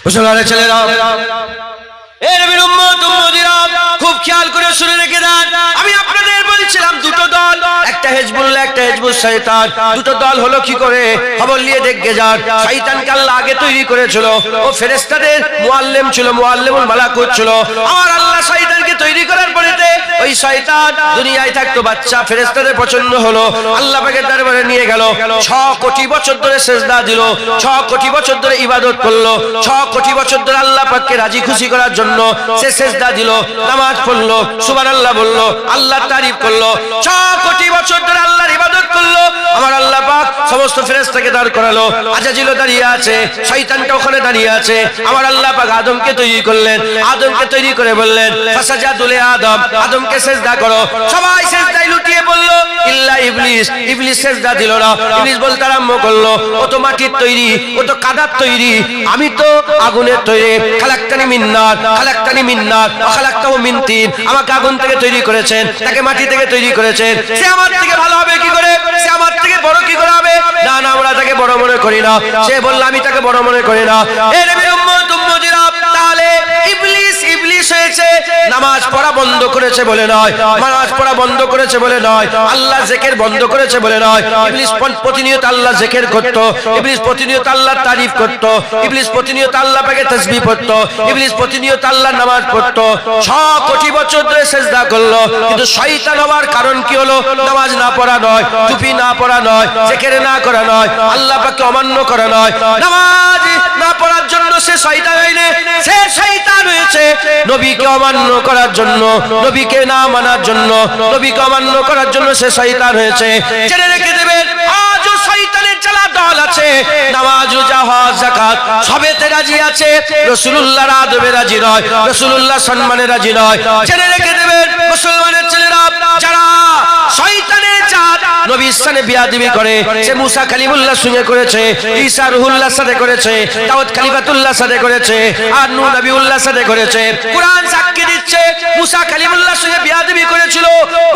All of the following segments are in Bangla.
মুসলমানের ছেলেরা, এর নবীর উম্মত উম্মতিরা খুব খেয়াল করে শুনে রেখে দেন। আমি আপনাদের বলছিলাম দুটো দল, একটা হিজবুল্লাহ একটা হিজবুস শয়তান। দুটো দল হলো কি করে খবর নিয়ে দেখে যান। শয়তানকে আল্লাহ আগে তৈরি করেছিল, ও ফেরেশতাদের মুআল্লিম ছিল, মুআল্লিমুল মালাকুত ছিল। আর আল্লাহ শয়তানকে তৈরি করার পরেতে ওই শয়তান দুনিয়ায় থাকতো, বাচ্চা ফেরেশতাদের পছন্দ হলো, আল্লাহ পাকের দরবারে নিয়ে গেল। 6 কোটি বছর ধরে সিজদা দিল, 6 কোটি বছর ধরে ইবাদত করলো, 6 কোটি বছর ধরে আল্লাহ পাককে রাজি খুশি করার জন্য সে সিজদা দিল, নামাজ পড়লো, সুবহানাল্লাহ বললো, আল্লাহর তারিফ করলো। 6 কোটি বছর ধরে আল্লাহর ইবাদত করলো। আমার আল্লাহ পাক সমস্ত ফেরেশতাকে দাঁড় করালো, আজাজিল দাঁড়িয়ে আছে, শয়তানটা ওখানে দাঁড়িয়ে আছে। আমার আল্লাহ পাক আদমকে তৈরি করলেন, আদমকে তৈরি করে বললেন ফাসাজাদু লি আদম, আদমকে সিজদা করো। সবাই সিজদায় লুটিয়ে পড়লো ইল্লা ইবলিস। ইবলিস সিজদা দিল না। ইবলিস বলতে আরম্ভ করলো, ও তো মাটির তৈরি, ও তো কাদার তৈরি, আমি তো আগুনের তৈরি। খালাকতানি মিন নার, খালাকতানি মিন নার ওয়া খালাকতাহু মিন তিন। আমাকে আগুন থেকে তৈরি করেছেন, তাকে মাটি থেকে তৈরি করেছেন। সে আমার থেকে ভালো হবে কি করে, সে আমার থেকে বড় কি করে হবে? না না, আমরা তাকে বড় মনে করি না। সে বলল আমি তাকে বড় মনে করি না। এ নবীর উম্মত উম্মতিরা, তাহলে ইবলিস ইবলিস হয়েছে নামাজ পড়া বন্ধ করেছে বলে নয়, নামাজ পড়া বন্ধ করেছে বলে নয়, আল্লাহ জিকির বন্ধ করেছে বলে নয়। ইবলিস প্রতিনিয়ত আল্লাহ জিকির করত, ইবলিস প্রতিনিয়ত আল্লাহর তারিফ করত, ইবলিস প্রতিনিয়ত আল্লাহ পাকের তাসবিহ পড়ত, ইবলিস প্রতিনিয়ত আল্লাহর নামাজ পড়ত। 6 কোটি বছর ধরে সিজদা করলো, কিন্তু শয়তান হওয়ার কারণ কি হলো? নামাজ না পড়া নয়, টুপি না পড়া নয়, জিকির না করা নয়, আল্লাহ পাককে অমান্য করা নয়। নামাজ না পড়ার জন্য সে শয়তান হয়নি, সে শয়তান হয়েছে নবীকে অমান্য করার জন্য, নবীকে না মানার জন্য, নবীকে অমান্য করার জন্য সে শয়তান হয়েছে। জেনে রেখে দেবেন, আজও শয়তানের চালা দল আছে, নামাজ রোজা হজ যাকাত সবেতে রাজি আছে, রাসূলুল্লাহর আদবে রাজি নয়, রাসূলুল্লাহ সম্মানে রাজি নয়। জেনে রেখে দেবেন মুসলমানের ছেলেরা, যারা শয়তানের জাত নবীর সাথে বিয়াদবি করে, সে মুসা কালিমুল্লাহর সঙ্গে করেছে, ঈসা রুহুল্লাহর সাথে করেছে, দাউদ খলিফাতুল্লাহর সাথে করেছে, আর নূহ নবিউল্লাহর সাথে করেছে। কুরআন সাক্ষী দিচ্ছে মুসা কালিমুল্লাহর সঙ্গে বিয়াদবি করেছিল,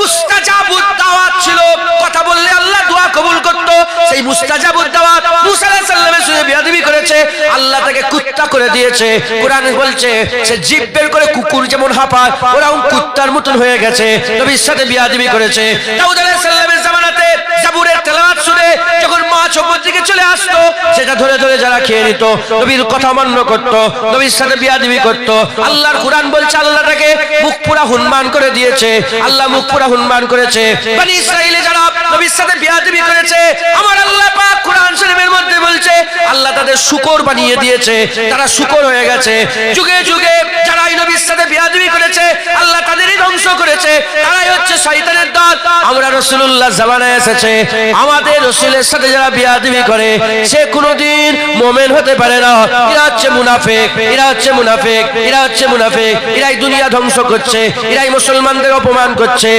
মুস্তাজাবুদ দাওয়াত ছিল, কথা বললে আল্লাহ দোয়া কবুল করত। সেই মুস্তাজাবুদ দাওয়াত মুসা আলাইহিস সালামের সঙ্গে বিয়াদবি করেছে, আল্লাহ তাকে কুত্তা করে দিয়েছে। কুরআন বলছে সে জিভ বের করে কুকুর যেমন হাঁপায়, ওরাও কুত্তার মতন হয়ে গেছে, নবীর সাথে বিয়াদবি করেছে। দাউদ আলাইহিস সালামের জামানাতে জাবুরের তেলাওয়াত শুনে যখন মাছ ওপর দিকে চলে আসতো, সেটা ধরে ধরে যারা খেয়ে নিত, নবীর কথা অমান্য করত, নবীর সাথে বিয়াদবি করত। আল্লাহর কুরআন বলছে আল্লাহ তাকে মুখ পুরা হুনমান করে দিয়েছে, আল্লাহ মুখ পুরা হুনমান করেছে। বনি ইসরাইলে যারা নবীর সাথে বিয়াদবি করেছে, আমার আল্লাহ পাক কুরআন শরীফের মধ্যে বলছে আল্লাহ তাদের শুকর বানিয়ে দিয়েছে, তারা শুকর হয়ে গেছে। যুগে যুগে যারা নবীর সাথে বিয়াদবি করেছে, আল্লাহ তাদেরই ধ্বংস করেছে, তারাই হচ্ছে শয়তানের দল। আমরা রাসূলুল্লাহ জামানায় এসেছে, আমাদের রাসূলের সাথে যারা বিয়াদবি করে সে কোনোদিন মুমিন হতে পারে না। এরা হচ্ছে মুনাফিক, এরা হচ্ছে মুনাফিক, এরা হচ্ছে মুনাফিক। এরাই দুনিয়া ধ্বংস করছে, এরাই মুসলমানদের অপমান করছে,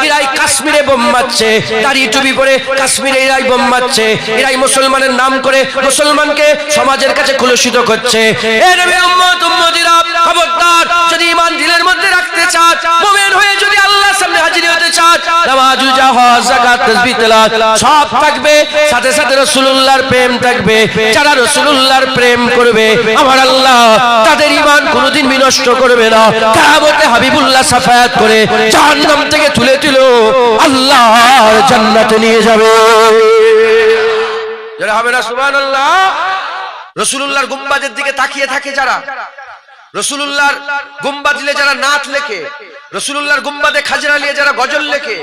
এরাই কাশ্মীরে বোম মারছে, দাড়ি টুপি পরে কাশ্মীরে এরাই বোম মারছে, এরাই মুসলমানের নাম করে মুসলমানকে সমাজের কাছে কলুষিত করছে। এ নবীর উম্মত উম্মতিরা, খবরদার, যদি ঈমান দিলের মধ্যে রাখতে চান, মুমিন হয়ে যদি আল্লাহর সামনে হাজির হতে চান, নামাজ রোজা হজ যাকাত তাসবিহ তেলাওয়াত সব থাকবে, সাথে সাথে রাসূলুল্লাহর প্রেম থাকবে। যারা রাসূলুল্লাহর প্রেম করবে, আমার আল্লাহ তাদের ঈমান কোনোদিন বিনষ্ট করবে না। কিয়ামতে হাবিবুল্লাহ শাফায়াত করে জাহান্নাম থেকে তুলে তুলে আল্লাহর জান্নাতে নিয়ে যাবে। যারা হবে না সুবহানাল্লাহ। রাসূলুল্লাহর গুম্বাদের দিকে তাকিয়ে থাকে যারা, রাসূলুল্লাহর গুম্বাদিলে যারা নাত লেখে, রাসূলুল্লাহর গুম্বাদে খাজরা নিয়ে যারা গজল লেখে,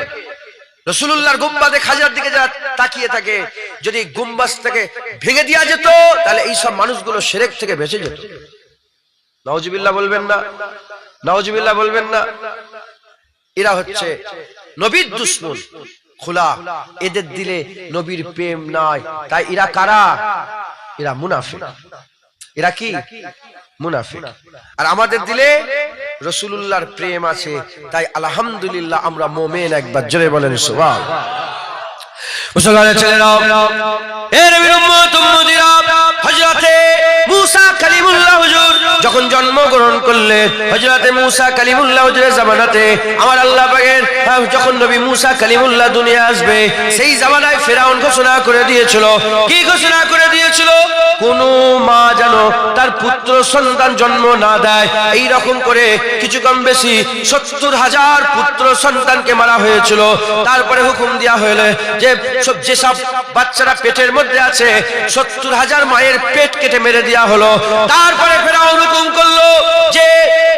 রাসূলুল্লাহর গুম্বাদে খাজরার দিকে যারা তাকিয়ে থাকে, যদি গুম্বাজটাকে ভেঙে দেওয়া যেত তাহলে এই সব মানুষগুলো শিরক থেকে বেঁচে যেত। নাউজুবিল্লাহ বলবেন না, নাউজুবিল্লাহ বলবেন না। এরা হচ্ছে নবীর দুশমন খোলা, এদের দিলে নবীর প্রেম নাই। তাই এরা কারা? এরা মুনাফিক। এরা কি? মুনাফিক। আর আমাদের দিলে রাসূলুল্লাহর প্রেম আছে, তাই আলহামদুলিল্লাহ আমরা মুমিন। একবার জোরে বলেন সুবহানাল্লাহ। মুসলমানের ছেলেরা, এ নবীর উম্মত উম্মতিরা, হযরতে মুসা কালিমুল্লাহ হুজুর যখন জন্মগ্রহণ করলেন, হযরতে মুসা কালিমুল্লাহ হুজুরের জামানাতে আমার আল্লাহ পাকের যখন নবী মুসা কালিমুল্লাহ দুনিয়া আসবে, সেই জামানায় ফেরাউন ঘোষণা করে দিয়েছিল। কি ঘোষণা করে দিয়েছিল? কোন মা যেন তার পুত্র সন্তান জন্ম না দেয়। এই রকম করে কিছু কম বেশি 70,000 পুত্র সন্তানকে মারা হয়েছিল। তারপরে হুকুম দেওয়া হলো যে যেসব বাচ্চারা পেটের মধ্যে আছে 70,000 মায়ের পেট কেটে মেরে দেওয়া হলো। তারপরে ফেরাউন হুকুম করলো যে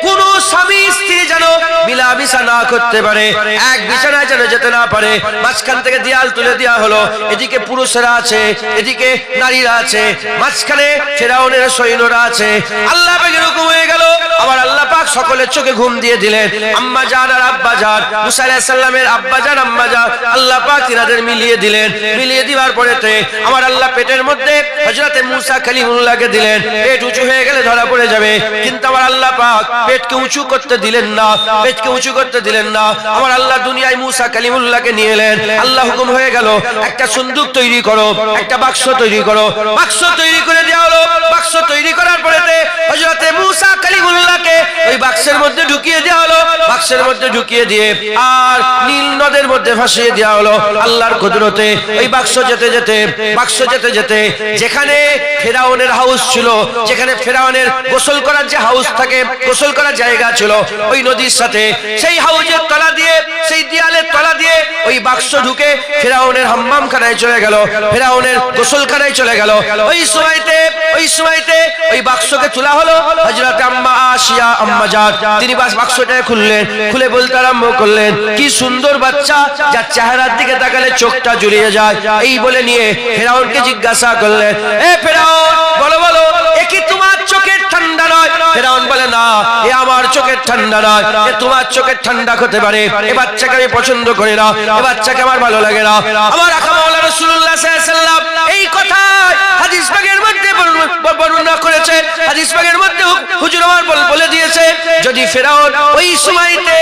কোন স্বামী স্ত্রী যেন মিলামিশা না করতে পারে, এক বিছানায় যেন যেতে না পারে। মাঝখান থেকে দেয়াল তুলে দেওয়া হলো, এদিকে পুরুষেরা আছে, এদিকে নারীরা আছে, মাঝখানে ফেরাউনের সৈন্যরা আছে। আল্লাহ পাকের হুকুম হয়ে গেল। আবার আল্লাহ পাক সকলের চোখে ঘুম দিয়ে দিলেন। আম্মা জান আর আব্বা জান, মুসা আলাইহিস সালামের আব্বা জান আম্মা জান, আল্লাহ পাক তিনাদের মিলিয়ে দিলেন। মিলিয়ে দিবার পরেতে আমার আল্লাহ পেটের মধ্যে হযরতে মুসা কালিমুল্লাহকে দিলেন। পেট উঁচু হয়ে গেলে ধরা পড়ে যাবে, কিন্তু আমার আল্লাহ পাক পেটকে উঁচু করতে দিলেন না, পেটকে উঁচু করতে দিলেন না। আমার আল্লাহ দুনিয়ায় মুসা কালিমুল্লাহকে নিয়ে এলেন। আল্লাহ হুকুম হয়ে গেল, একটা সন্দুক তৈরি করো, একটা বাক্স তৈরি করো। বাক্স তৈরি করে দেওয়া হলো। বাক্স তৈরি করার পরেতে হযরতে মুসা কালিমুল্লাহকে ওই বাক্সের মধ্যে ঢুকিয়ে দেওয়া হলো। বাক্সের মধ্যে ঢুকিয়ে দিয়ে আর নীল নদের মধ্যে ভাসিয়ে দেওয়া হলো আল্লাহর কুদরতে। ওই বাক্স যেতে যেতে যেখানে ফেরাউনের হাউস ছিল, যেখানে ফেরাউনের গোসল করার যে হাউস থাকে, গোসল করার জায়গা ছিল ওই নদীর সাথে, সেই হাউজের তলা দিয়ে, সেই দেয়ালের তলা দিয়ে ওই বাক্স ঢুকে ফেরাউনের হাম্মামখানায় চলে গেল, ফেরাউনের গোসলখানায় চলে গেল। ওই সময়তে ওই বাক্সকে তোলা হলো। হযরত আম্মা আসিয়া আম্মা জান তিনি বাক্সটা খুললেন, খুলে বলতে আরম্ভ করলেন, কি সুন্দর বাচ্চা, যার চেহারার দিকে তাকালে চোখটা জুড়িয়ে যায়। এই বলে নিয়ে ফেরাউনকে জিজ্ঞাসা করলেন, এ ফেরাউন, বলো বলো, এ কি তোমার চোখের ঠান্ডা নয়? ফেরাউন বলে, না, এ আমার চোখের ঠান্ডা নয়, এ তোমার চোখের ঠান্ডা হতে পারে। এ বাচ্চাকে আমি পছন্দ করি না, এ বাচ্চাকে আমার ভালো লাগে না। আমার আকা মাওলানা রাসূলুল্লাহ সাল্লাল্লাহু আলাইহি ওয়াসাল্লাম এই কথা হাদিস পাকের মধ্যে বর্ণনা করেছে। হাদিস পাকের মধ্যে হুজুর আমার বলে দিয়েছে, যদি ফেরাউন ওই সময়তে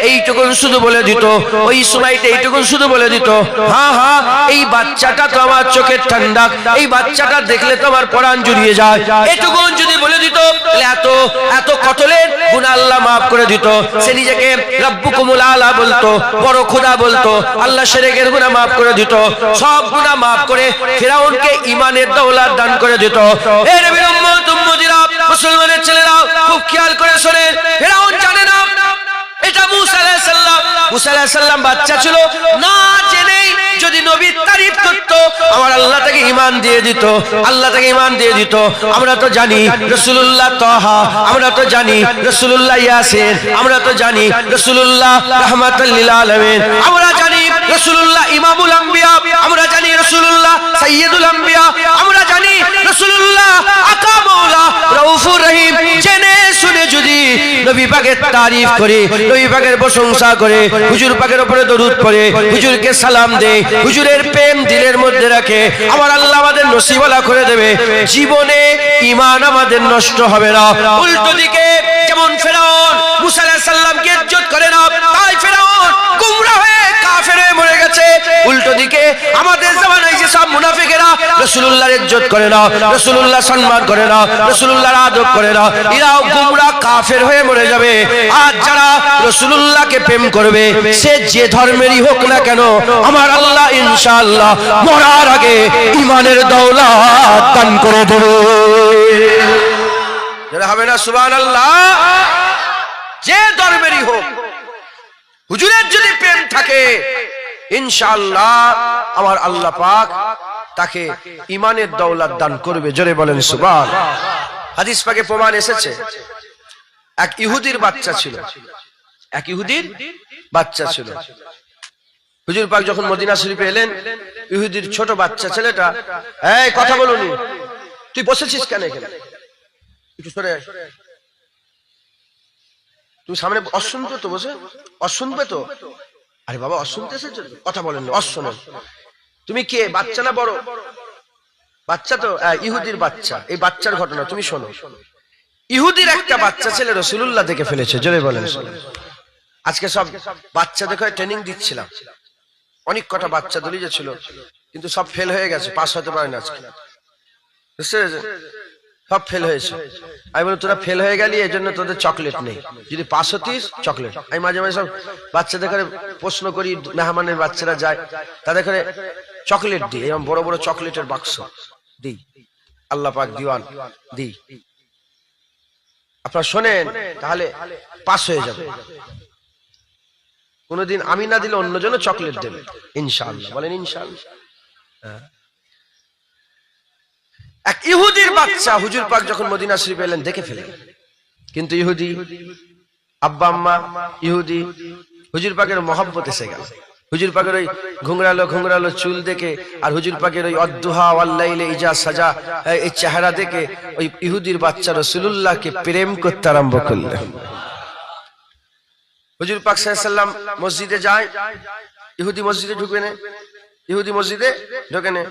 এইটুকুন শুধু বলে দিত, ওই সময়তে এইটুকুন শুধু বলে দিত, হ্যাঁ হ্যাঁ, এই বাচ্চাটা তো আমার চোখের ঠান্ডা, এই বাচ্চাটা দেখলে তো আমার পরাণ জুড়িয়ে যায়, এটুকুন যদি বলে দিত, তাহলে এত কতলের গুনাহ আল্লাহ মাফ করে দিত। সে নিজেকে রব্বুকুমুল আলা বলতো, বড় খোদা বলতো, আল্লাহ শিরকের গুনাহ মাফ করে দিত, সব গুনাহ মাফ করে ফেরাউনকে ঈমানের দৌলত দান করে দিত। এ নবীর উম্মত উম্মতিরা, মুসলমানের ছেলেরা, খুব খেয়াল করে শোনেন। ফেরাউন জানে না এটা মুসা আলাইহিস সালাম। মুসা আলাইহিস সালাম বাচ্চা ছিল, না জেনেই যদি নবীর তারিফ করত, আমার আল্লাহ তাকে ঈমান দিয়ে দিত, আল্লাহ তাকে ঈমান দিয়ে দিত। আমরা তো জানি রাসূলুল্লাহ তাহা, আমরা তো জানি রাসূলুল্লাহ ইয়াসিন, আমরা তো জানি রাসূলুল্লাহ রাহমাতুল লিল আলামিন, আমরা জানি রাসূলুল্লাহ ইমামুল আম্বিয়া, আমরা জানি রাসূলুল্লাহ সাইয়্যিদুল আম্বিয়া, আমরা জানি রাসূলুল্লাহ আকা মাওলা রাউফুর রহিম। জেনে শুনে যদি নবী পাকের তারিফ করে, নবী পাকের প্রশংসা করে, হুজুর পাকের উপরে দরুদ পড়ে, হুজুরকে সালাম দেয়, হুজুরের প্রেম দিলের মধ্যে রাখে, আমার আল্লাহ আমাদের নসিবওয়ালা করে দেবে। জীবনে ঈমান আমাদের নষ্ট হবে না। উল্টো দিকে যেমন ফেরাউন মুসা আলাইহিস সালামকে ইজ্জত করে না, তাই ফেরাউন গোমরা হয়ে কাফের হয়ে মরে গেছে। উল্টো দিকে আমাদের জামানায় যে সব মুনাফিকেরা রাসূলুল্লাহর ইজ্জত করে না, রাসূলুল্লাহ সম্মান করে না, রাসূলুল্লাহর আদব করে না, এরাও গোমরা কাফের হয়ে মরে যাবে। আর যারা রাসূলুল্লাহকে প্রেম করবে, সে যে ধর্মেরই হোক না কেন, আমার আল্লাহ ইনশাআল্লাহ মরার আগে ঈমানের দৌলত দান করে দেবে। যারা হবে না সুবহানাল্লাহ, যে ধর্মেরই হোক, হুজুরের যদি প্রেম থাকে, ইনশাআল্লাহ আমার আল্লাহ পাক তাকে ঈমানের দৌলত দান করবে। জোরে বলেন সুবহানাল্লাহ। হাদিস পাকে প্রমাণ এসেছে, এক ইহুদির বাচ্চা ছিল, এক ইহুদির বাচ্চা ছিল। হুজুর পাক যখন মদিনা শরীফে এলেন, ইহুদির ছোট বাচ্চা ছেলেটা, এই কথা বলুনি, তুই বসেছিস কেন এখানে, একটু সরে আয়, তুমি সামনে অশুনবে তো, বসে অশুনবে তো, আরে বাবা অশুনতে এসেছো, কথা বলেন, অশুনেন। তুমি কে, বাচ্চা না বড়? বাচ্চা তো, ইহুদির বাচ্চা। এই বাচ্চার ঘটনা তুমি শোনো। ইহুদির একটা বাচ্চা ছেলে রাসূলুল্লাহ দেখে ফেলেছে। জোরে বলেন। আজকে সব বাচ্চা দেখে ট্রেনিং দিচ্ছিলাম, অনেক কটা বাচ্চা দলিয়ে ছিল, কিন্তু সব ফেল হয়ে গেছে, পাস হতে পারে না আজকে, সব ফেল হয়েছে। আমি বলি তোরা ফেল হয়ে গেলি, এই জন্য তোদের চকলেট নেই, যদি পাস হতিস চকলেট। আমি মাঝে মাঝে সব বাচ্চাদের করে প্রশ্ন করি, মেহমানের বাচ্চারা যায়, তাদের করে চকলেট দিই, এরকম বড় বড় চকলেটের বাক্স দিই। আল্লাহ পাক দিওয়ান দিই, আপনারা শোনেন, তাহলে পাস হয়ে যাবে। কোনদিন আমি না দিলে অন্যজন চকলেট দেবে ইনশাআল্লাহ, বলেন ইনশাআল্লাহ। এক ইহুদির বাচ্চা হুজুর পাক যখন মদিনা শরীফ এলেন দেখে ফেলেন, কিন্তু ইহুদি আব্বা আম্মা ইহুদি, হুজুর পাকের মহব্বত এসে গেল। হুজুর পাকের ওই ঘুংরালো চুল দেখে আর হুজুর পাকের ওই অদ্দুহা ওয়াল্লাইলে ইজা সাজা এই চেহারা দেখে ওই ইহুদির বাচ্চা রাসূলুল্লাহকে প্রেম করতে আরম্ভ করলেন। হুজুর পাক সাল্লাল্লাহু আলাইহি ওয়াসাল্লাম মসজিদে যায়, ইহুদি মসজিদে ঢুকে না, ইহুদি মসজিদে ঢোকে না,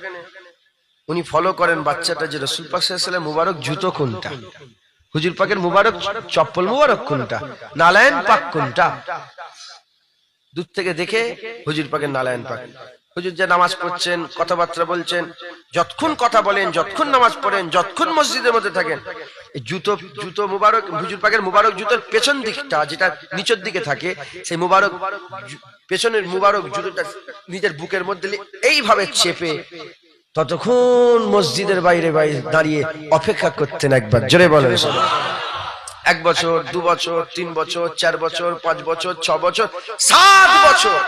উনি ফলো করেন বাচ্চাটা যে রাসূল পাক সাল্লাল্লাহু আলাইহি ওয়াসাল্লাম মুবারক জুতো কোনটা, হুজুর পাকের মুবারক চপ্পল মুবারক কোনটা, নালায়েন পাক কোনটা, দূর থেকে দেখে হুজুর পাকের নালায়েন পাক। হুজুর যে নামাজ পড়ছেন, কথাবার্তা বলছেন, যতক্ষণ কথা বলেন, যতক্ষণ নামাজ পড়েন, যতক্ষণ মসজিদের মধ্যে থাকেন, জুতো মুবারক হুজুর পাকের মুবারক জুতোর পেছন দিকটা যেটা নিচের দিকে থাকে, সেই মুবারক পেছনের মুবারক জুতোটা নিজের বুকের মধ্যে এইভাবে চেপে ততক্ষণ মসজিদের বাইরে দাঁড়িয়ে অপেক্ষা করতেন। একবার জোরে বলেন। 1 বছর, 2 বছর, 3 বছর, 4 বছর, 5 বছর, 6 বছর, 7 বছর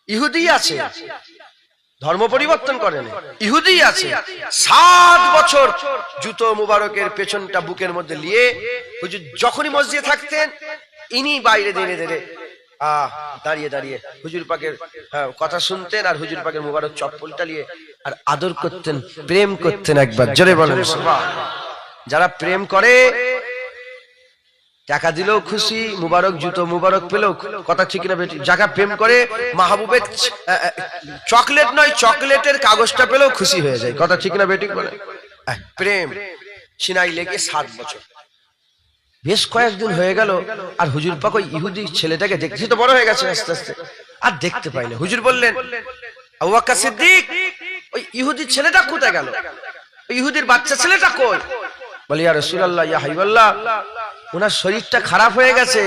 ইহুদি আছে, ধর্ম পরিবর্তন করেন, ইহুদি আছে, 7 বছর জুতো মুবারকের পেছনটা বুকের মধ্যে নিয়ে হুজুর যখনই মসজিদে থাকতেন, ইনি বাইরে দাঁড়িয়ে দাঁড়িয়ে হুজুর পাকের কথা শুনতেন আর হুজুর পাকের মুবারক চপ্পলটা নিয়ে আর আদর করতেন, প্রেম করতেন। একবার জোরে বলেন সুবহানাল্লাহ। যারা প্রেম করে টাকা দিলেও খুশি, মুবারক জুতো মুবারক পেলেও, কথা ঠিক না বেটি? যারা প্রেম করে মাহবুবের চকলেট নয় চকলেটের কাগজটা পেলেও খুশি হয়ে যায়, কথা ঠিক না বেটি? বলে প্রেম সিনাই লেগে 7 বছর, বেশ কয়েকদিন হয়ে গেল আর হুজুর পাক ওই ইহুদি ছেলেটাকে দেখছি, তো বড় হয়ে গেছে আস্তে আস্তে, আর দেখতে পাই না। হুজুর বললেন, আবু বকর সিদ্দিক, ওই ইহুদি ছেলেটা কোথায় গেল? ওই ইহুদির বাচ্চা ছেলেটা কই? বলি, ইয়া রাসূলুল্লাহ, ইয়া হাবিবাল্লাহ, ওনার শরীরটা খারাপ হয়ে গেছে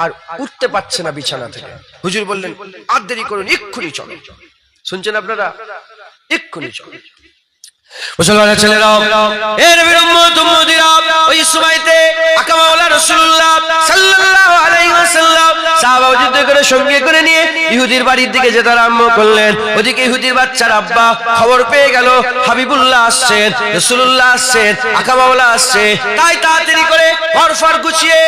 আর উঠতে পারছে না বিছানা থেকে। হুজুর বললেন, আর দেরি করুন, এক্ষুনি চলো। শুনছেন আপনারা? এক্ষুনি চলো। মুসলমানের ছেলেরাও, এ নবীর উম্মত উম্মতিরা, ওই সময়তে আকা মাওলা রাসূলুল্লাহ সাল্লাল্লাহু আলাইহি ওয়াসাল্লাম সাহাবা যুদ্ধ করে সঙ্গে করে নিয়ে ইহুদির বাড়ির দিকে যেতে আরম্ভ করলেন। ওদিকে ইহুদির বাচ্চার আব্বা খবর পেয়ে গেল হাবিবুল্লাহ আসছেন, রাসূলুল্লাহ আসছেন, আকা মাওলা আসছে, তাই তাড়াতাড়ি করে ঘরফর গুছিয়ে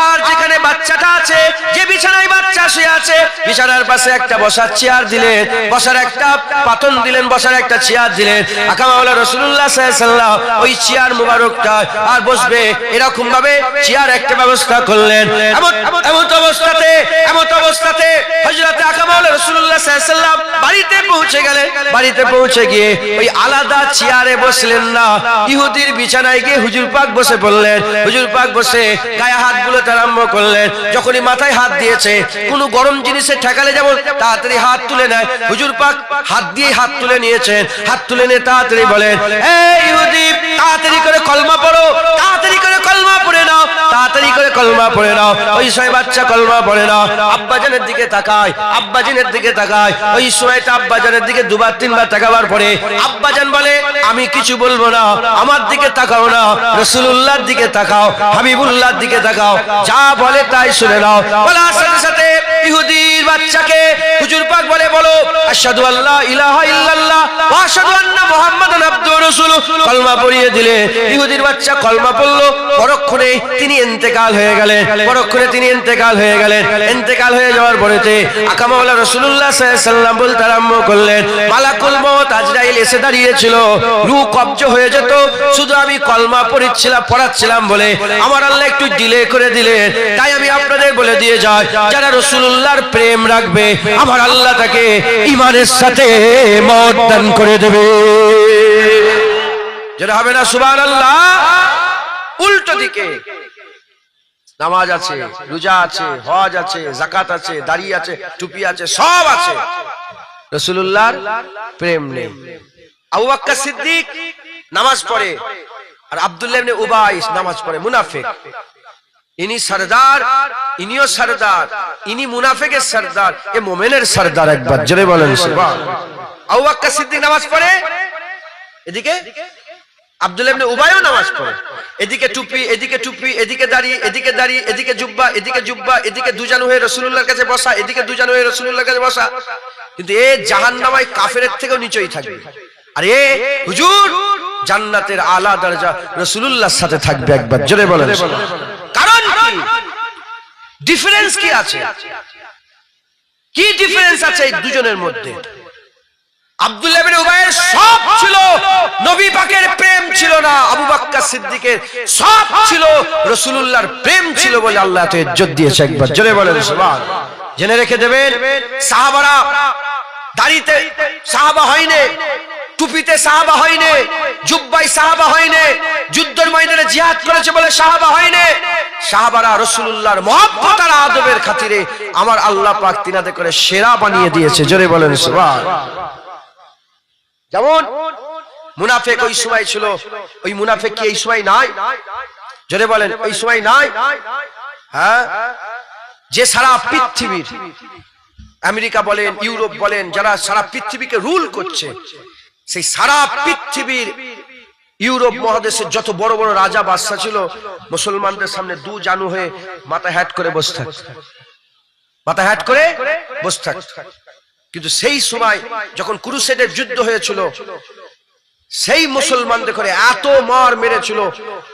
আর যেখানে বাচ্চাটা আছে, যে বিছানায় বাচ্চা শুয়ে আছে, বিছানার পাশে একটা বসার চেয়ার দিলেন, বসার একটা পাতন দিলেন, বসার একটা চেয়ার দিলেন। আকা মাওলা রাসূলুল্লাহ সাল্লাল্লাহু আলাইহি ওয়াসাল্লাম ওই চেয়ার মুবারকটা আর বসবে এরকম ভাবে চেয়ার একটা ব্যবস্থা করলেন। এমন অবস্থাতে হযরত আকা মাওলা রাসূলুল্লাহ সাল্লাল্লাহু আলাইহি ওয়াসাল্লাম বাড়িতে পৌঁছে গেলেন। বাড়িতে পৌঁছে গিয়ে ওই আলাদা চেয়ারে বসলেন না, ইহুদির বিছানায় গিয়ে হুজুর পাক বসে পড়লেন। হুজুর পাক বসে গায়ে হাত বুলাতে আরম্ভ করলেন। যখনই মাথায় হাত দিয়েছে, কোনো গরম জিনিসে ঠেকালে যেমন তাড়াতাড়ি হাত তুলে নেয়, হুজুর পাক হাত দিয়ে হাত তুলে নিয়েছেন। হাত তুলে নিয়ে তাড়াতাড়ি বলেন, এই ইহুদি, তাড়াতাড়ি করে কলমা পড়ো, তাড়াতাড়ি করে কলমা পড়ে নাও, তাড়াতাড়ি করে কলমা পড়ে নাও। ওই সময় বাচ্চা কলমা পড়ে নাও, আব্বাজানের দিকে তাকায়, আব্বাজানের দিকে তাকায়। ওই সময়টা আব্বাজানের দিকে 2বার 3বার তাকাবার পরে আব্বাজান বলে, আমি কিছু বলবো না, আমার দিকে তাকাও না, রাসূলুল্লাহর দিকে তাকাও, হাবিবুল্লাহর দিকে তাকাও, যা বলে তাই শুনে নাও। বলার সাথে সাথে ইহুদির বাচ্চাকে হুজুর পাক বলে, বলো আশহাদু আল্লা ইলাহা ইল্লাল্লাহ ওয়া আশহাদু আন্না মুহাম্মাদান আবদুহু ওয়া রাসূলুহু। কলমা পড়িয়ে দিলে ইহুদির বাচ্চা কলমা পড়লো। পরক্ষণে তিনি ইন্তেকাল হয়ে গেলেন, পরক্ষণে তিনি ইন্তেকাল হয়ে গেলেন। ইন্তেকাল হয়ে যাওয়ার পরেতে আকা মাওলা রাসূলুল্লাহ সাল্লাল্লাহু আলাইহি ওয়াসাল্লাম বলতে আরম্ভ করলেন, মালাকুল মউত আজরাইল এসে দাঁড়িয়েছিল, রূহ কবজ হয়ে যেত, শুধু আমি কলমা পড়াচ্ছিলাম বলে আমার আল্লাহ একটু ডিলে করে দিলেন। তাই আমি আপনাদের বলে দিয়ে যাই, যারা রাসূলুল্লাহর প্রেম রাখবে, আমার আল্লাহ তাকে ঈমানের সাথে মওত দান করে দেবে। যেটা হবে না সুবহানাল্লাহ। উল্টো দিকে নামাজ আছে, রোজা আছে, হজ আছে, যাকাত আছে, দাড়ি আছে, টুপি আছে, সব আছে, রাসূলুল্লাহর প্রেম নেই। আবু বকর সিদ্দিক নামাজ পড়ে আর আব্দুল্লাহ ইবনে উবাই নামাজ পড়ে, মুনাফিক। ইনি সরদার, ইনিও সরদার, ইনি মুনাফিকের সরদার, এ মুমিনের সরদার। একবার জোরে বলেন সুবহানাল্লাহ। আবু বকর সিদ্দিক নামাজ পড়ে, এদিকে আব্দুল্লাহ ইবনে উবাইও নামাজ পড়ে, এদিকে টুপি, এদিকে টুপি, এদিকে দাড়ি, এদিকে দাড়ি, এদিকে জুব্বা, এদিকে জুব্বা, এদিকে দুজানু হয়ে রাসূলুল্লাহর কাছে বসা, এদিকে দুজানু হয়ে রাসূলুল্লাহর কাছে বসা। কিন্তু এ জাহান্নামায় কাফেরের থেকেও নিচেই থাকবে, আর এ হুজুর জান্নাতের আলা দরজা রাসূলুল্লাহর সাথে থাকবে। একবার জোরে বলেন কারণ কি, ডিফারেন্স কি আছে? কি ডিফারেন্স আছে এই দুজনের মধ্যে? আব্দুল্লাহ ইবনে উবাইয়ের সব ছিল, নবী পাকের প্রেম ছিল না। আবু বকর সিদ্দিকের সব ছিল, রাসূলুল্লাহর প্রেম ছিল বলে আল্লাহ এত ইজ্জত দিয়েছে। একবার জোরে বলেন সুবহানাল্লাহ। জেনে রেখে দেবেন, সাহাবারা দাড়িতে সাহাবা হয়নি, টুপিতে সাহাবা হয়নি, জুব্বায় সাহাবা হয়নি, যুদ্ধের ময়দানে জিহাদ করেছে বলে সাহাবা হয়নি। সাহাবারা রাসূলুল্লাহর মহব্বত আর আদবের খাতিরে আমার আল্লাহ পাক তিনাদের করে সেরা বানিয়ে দিয়েছে। জোরে বলেন সুবহানাল্লাহ। যেমন মুনাফিক ওই সময় ছিল, ওই মুনাফিক কি এই সময় নাই? জোরে বলেন, ওই সময় নাই? হ্যাঁ, যে সারা পৃথিবীর, আমেরিকা বলেন, ইউরোপ বলেন, যারা সারা পৃথিবীকে রুল করছে, সেই সারা পৃথিবীর ইউরোপ মহাদেশের যত বড় বড় রাজা বাদশা ছিল, মুসলমানদের সামনে দু জানু হয়ে মাথা হ্যাট করে বসে থাকত, মাথা হ্যাট করে বসে থাকত। কিন্তু সেই সময় যখন ক্রুসেডের যুদ্ধ হয়েছিল, সেই মুসলমানদের করে এত মার মেরেছিল,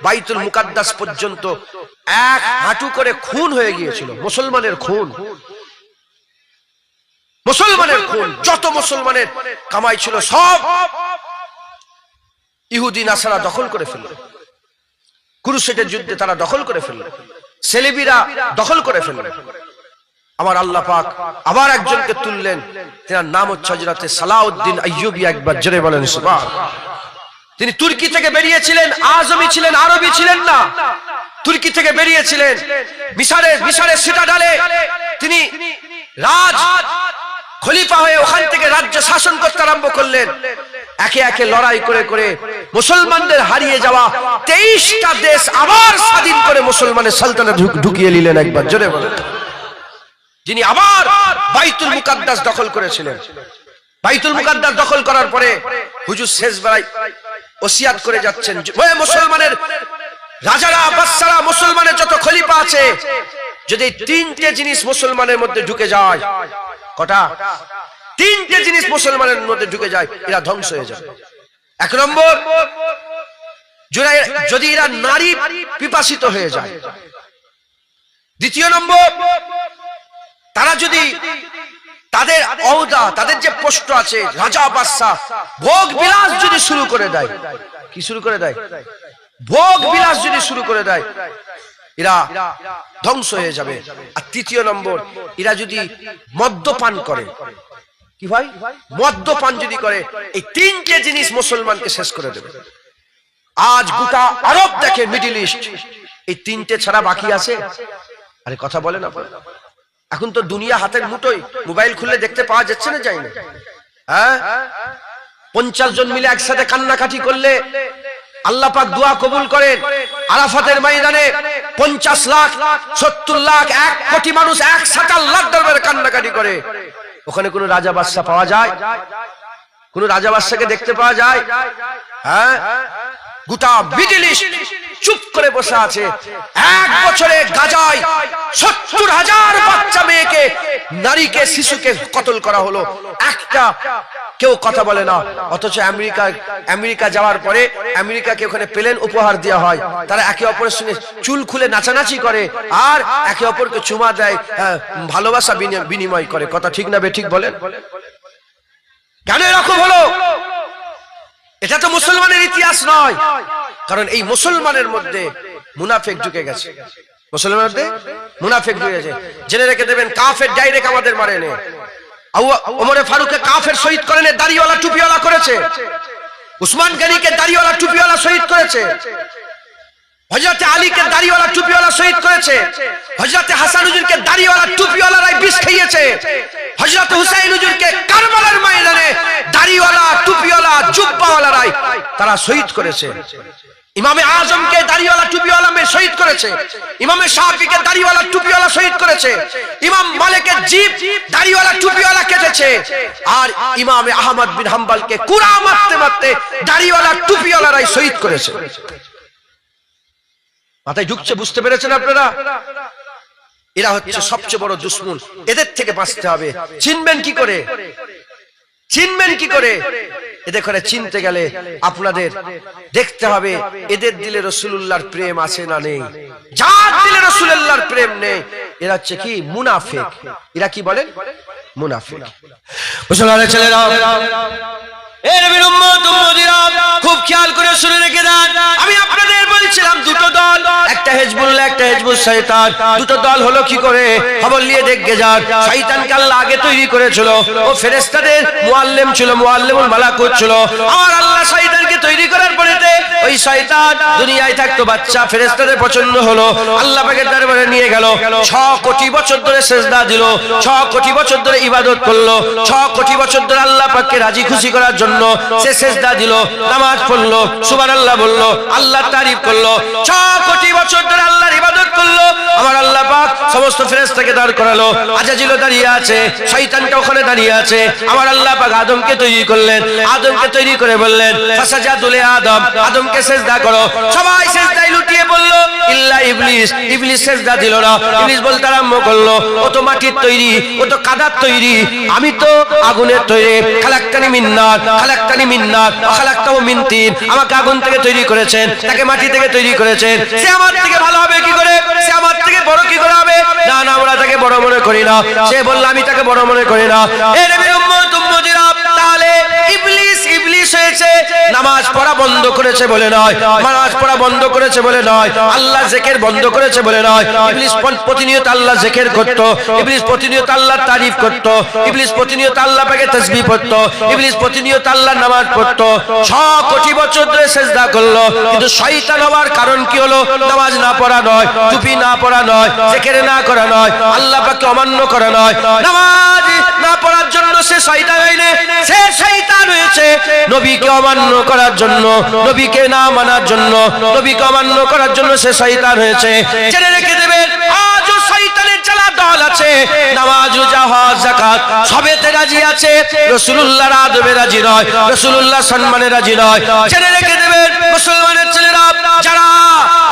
বাইতুল মুকাদ্দাস পর্যন্ত এক হাঁটু করে খুন হয়ে গিয়েছিল। মুসলমানের খুন, মুসলমানের খুন, যত মুসলমানের কামাই ছিল সব ইহুদি নাসারা দখল করে ফেলল। ক্রুসেডের যুদ্ধে তারা দখল করে ফেলল, সেলেবিরা দখল করে ফেলল। আমার আল্লাহ পাক আবার একজনকে তুললেন, তার নাম হচ্ছে হযরত সালাউদ্দিন আইয়ুবী। একবার জোরে বলেন সুবহানাল্লাহ। তিনি তুর্কি থেকে বেরিয়েছিলেন, আজমি ছিলেন, আরবি ছিলেন না। তুর্কি থেকে বেরিয়েছিলেন, মিশরের সিটাডালে তিনি রাজ খলিফা হয়ে ওখান থেকে রাজ্য শাসন করতে আরম্ভ করলেন। একে একে লড়াই করে করে মুসলমানদের হারিয়ে যাওয়া 23টা দেশ আবার স্বাধীন করে মুসলমানের সালতানাত ঢুকিয়ে নিলেন। একবার জোরে বলেন। যিনি আবার বাইতুল মুকাদ্দাস দখল করেছিলেন। বাইতুল মুকাদ্দাস দখল করার পরে হুজুর শেষ বেলায় ওসিয়াত করে যাচ্ছেন, ওই মুসলমানের রাজারা, বাদশারা, মুসলমানের যত খলিফা আছে, যদি 3টে জিনিস মুসলমানের মধ্যে ঢুকে যায়, কটা? 3টে জিনিস মুসলমানের মধ্যে ঢুকে যায়, এরা ধ্বংস হয়ে যায়। 1 নম্বর, যদি এরা নারী পিপাসিত হয়ে যায়। 2 নম্বর, তারা যদি তাদের ওহদা, তাদের যে পোস্ট আছে, রাজা বাদশা, ভোগ বিলাস যদি শুরু করে দেয়। কি শুরু করে দেয়? ভোগ বিলাস যদি শুরু করে দেয়, এরা ধ্বংস হয়ে যাবে। আর 3 নম্বর, এরা যদি মদ্যপান করে। কি ভাই? মদ্যপান যদি করে, এই 3টে জিনিস মুসলমানকে শেষ করে দেবে। আজ গোটা আরব দেখে, মিডল ইস্ট, এই 3টে ছাড়া বাকি আছে? আরে কথা বলে না। এখন তো দুনিয়া হাতের মুঠোয়, মোবাইল খুললে দেখতে পাওয়া যাচ্ছে না, যায় না? হ্যাঁ, 50 জন মিলে একসাথে কান্নাকাটি করলে আল্লাহ পাক দোয়া কবুল করেন। আরাফাতের ময়দানে 50 লাখ, 70 লাখ, 1 কোটি মানুষ একসাথে আল্লাহর দরবারে কান্নাকাটি করে। ওখানে কোনো রাজা বাদশা পাওয়া যায়? কোন রাজা বাদশাকে দেখতে পাওয়া যায়? হ্যাঁ, গোটা মিডল ইস্ট চুপ করে বসে আছে। 1 বছরে গাজায় 70,000 বাচ্চা, মেয়েকে, নারীকে, শিশুকে কতল করা হলো। একটা কেউ কথা বলে না। অথচ আমেরিকা যাওয়ার পরে আমেরিকাকে ওখানে প্লেন উপহার দেওয়া হয়। তারা একে অপরের সঙ্গে চুল খুলে নাচানাচি করে, আর একে অপরকে চুমা দেয়, ভালোবাসা বিনিময় করে। কথা ঠিক না বেঠিক বলেন? কেন এরকম হলো? এটা তো মুসলমানের ইতিহাস নয়। কারণ এই মুসলমানের মধ্যে মুনাফিক ঢুকে গেছে। মুসলমানের মধ্যে মুনাফিক ঢুকে গেছে। জেনে রেখে দেবেন, কাফের ডাইরেক্ট আমাদের মারে নে। ওমরে ফারুককে কাফের শহীদ করেন, দাড়িওয়ালা টুপিওয়ালা করেছে। উসমান গনিকে দাড়িওয়ালা টুপিওয়ালা শহীদ করেছে। হযরত আলীকে দাড়িওয়ালা টুপিওয়ালা শহীদ করেছে। হযরত হাসান হুজুরকে দাড়িওয়ালা টুপিওয়ালারাই বিষ খাইয়েছে। হযরত হুসাইন হুজুরকে কারবালার ময়দানে দাড়িওয়ালা টুপিওয়ালা জুব্বাওয়ালারাই তারা শহীদ করেছে। ইমামে আজমকে দাড়িওয়ালা টুপিওয়ালা মেয়ে শহীদ করেছে, ইমামে শাফিকে দাড়িওয়ালা টুপিওয়ালা শহীদ করেছে, ইমাম মালিকের জিব দাড়িওয়ালা টুপিওয়ালা কেটেছে, আর ইমামে আহমদ বিন হাম্বলকে কুড়া মারতে মারতে দাড়িওয়ালা টুপিওয়ালারাই শহীদ করেছে। মাথায় ঢুকছে? বুঝতে পেরেছেন আপনারা? এরা হচ্ছে সবচেয়ে বড় দুশমন, এদের থেকে বাঁচতে হবে। চিনবেন কি করে? চিনবেন কি করে? এদের করে চিনতে গেলে আপনাদের দেখতে হবে এদের দিলে রাসূলুল্লাহর প্রেম আছে না নেই। যার দিলে রাসূলুল্লাহর প্রেম নেই এরা হচ্ছে কি মুনাফিক। এরা কি বলেন? মুনাফিক। মুসলমানের ছেলেরা, এর নবীর উম্মত উম্মতিরা খুব খেয়াল করে শুনে রেখে দেন। আমি আপনাদের বলছিলাম দুটো দল, একটা হিজবুল্লাহ একটা হিজবুস শয়তান। দুটো দল হলো কি করে? খবর নিয়ে দেখে যান। শয়তানকে আল্লাহ আগে তৈরি করেছিল, ও ফেরেশতাদের মুআল্লিম ছিল, মুআল্লিমুল মালাকুত ছিল। আর আল্লাহ শয়তানকে তৈরি করার পরেতে ওই শয়তান দুনিয়ায় থাকতো বাচ্চা, ফেরেশতাদের পছন্দ হলো, আল্লাহ পাকের দরবারে নিয়ে গেল। 6 কোটি বছর ধরে সিজদা দিল, 6 কোটি বছর ধরে ইবাদত করলো, 6 কোটি বছর ধরে আল্লাহ পাককে রাজি খুশি করার জন্য সে সিজদা দিল, নামাজ পড়লো, সুবহানাল্লাহ বললো, আল্লাহর তারিফ করলো। 6 কোটি বছর ধরে আল্লাহর ইবাদত করলো। আমার আল্লাহ পাক সমস্ত ফেরেশতাকে দাঁড় করালো, আজাজিল দাঁড়িয়ে আছে, শয়তানটা ওখানে দাঁড়িয়ে আছে। আমার আল্লাহ পাক আদমকে তৈরি করলেন, আদমকে তৈরি করে বললেন ফাসাজাদু লি আদম, আদমকে সিজদা করো। সবাই সিজদায় লুটিয়ে পড়ল ইল্লা ইবলিস। ইবলিস সিজদা দিল না। ইবলিস বলতে আরম্ভ করলো, ও তো মাটির তৈরি, ও তো কাদার তৈরি, আমি তো আগুনের তৈরি। খালাকতানি মিন নার, খালাকতানি মিন নার ওয়া খালাকতাহু মিন তিন। আমাকে আগুন থেকে তৈরি করেছেন, তাকে মাটি থেকে তৈরি করেছেন। সে আমার থেকে ভালো হবে কি করে? সে আমার থেকে বড় কি করে হবে? না না, আমরা তাকে বড় মনে করি না। সে বলল আমি তাকে বড় মনে করি না। এ নবীর উম্মত উম্মতিরা, তাহলে ইবলিস ইবলিস হয়েছে, নামাজ পড়া বন্ধ করেছে বলে নয়, নামাজ পড়া বন্ধ করেছে বলে নয়, আল্লাহ জিকির বন্ধ করেছে বলে নয়। ইবলিস প্রতিনিয়ত আল্লাহ জিকির করত, ইবলিস প্রতিনিয়ত আল্লাহর তারিফ করত, ইবলিস প্রতিনিয়ত আল্লাহ পাকে তাসবিহ পড়ত, ইবলিস প্রতিনিয়ত আল্লাহর নামাজ পড়ত। 6 কোটি বছর ধরে সিজদা করলো, কিন্তু শয়তান হওয়ার কারণ কি হলো? নামাজ না পড়া নয়, টুপি না পড়া নয়, জিকির না করা নয়, আল্লাহ পাককে অমান্য করা নয়। নামাজ না পড়ার জন্য সে শয়তান হয়নি, সে শয়তান হয়েছে নবীকে অমান্য করার জন্য, নবীকে না মানার জন্য, নবীকে অমান্য করার জন্য সে শয়তান হয়েছে। জেনে রেখে দেবেন, আজও শয়তানের জ্বালা দল আছে। নামাজ রোজা হজ যাকাত সবেতে রাজি আছে, রাসূলুল্লাহর আদবে রাজি নয়, রাসূলুল্লাহ সম্মানে রাজি নয়। জেনে রেখে দেবেন মুসলমানের ছেলেরা, যারা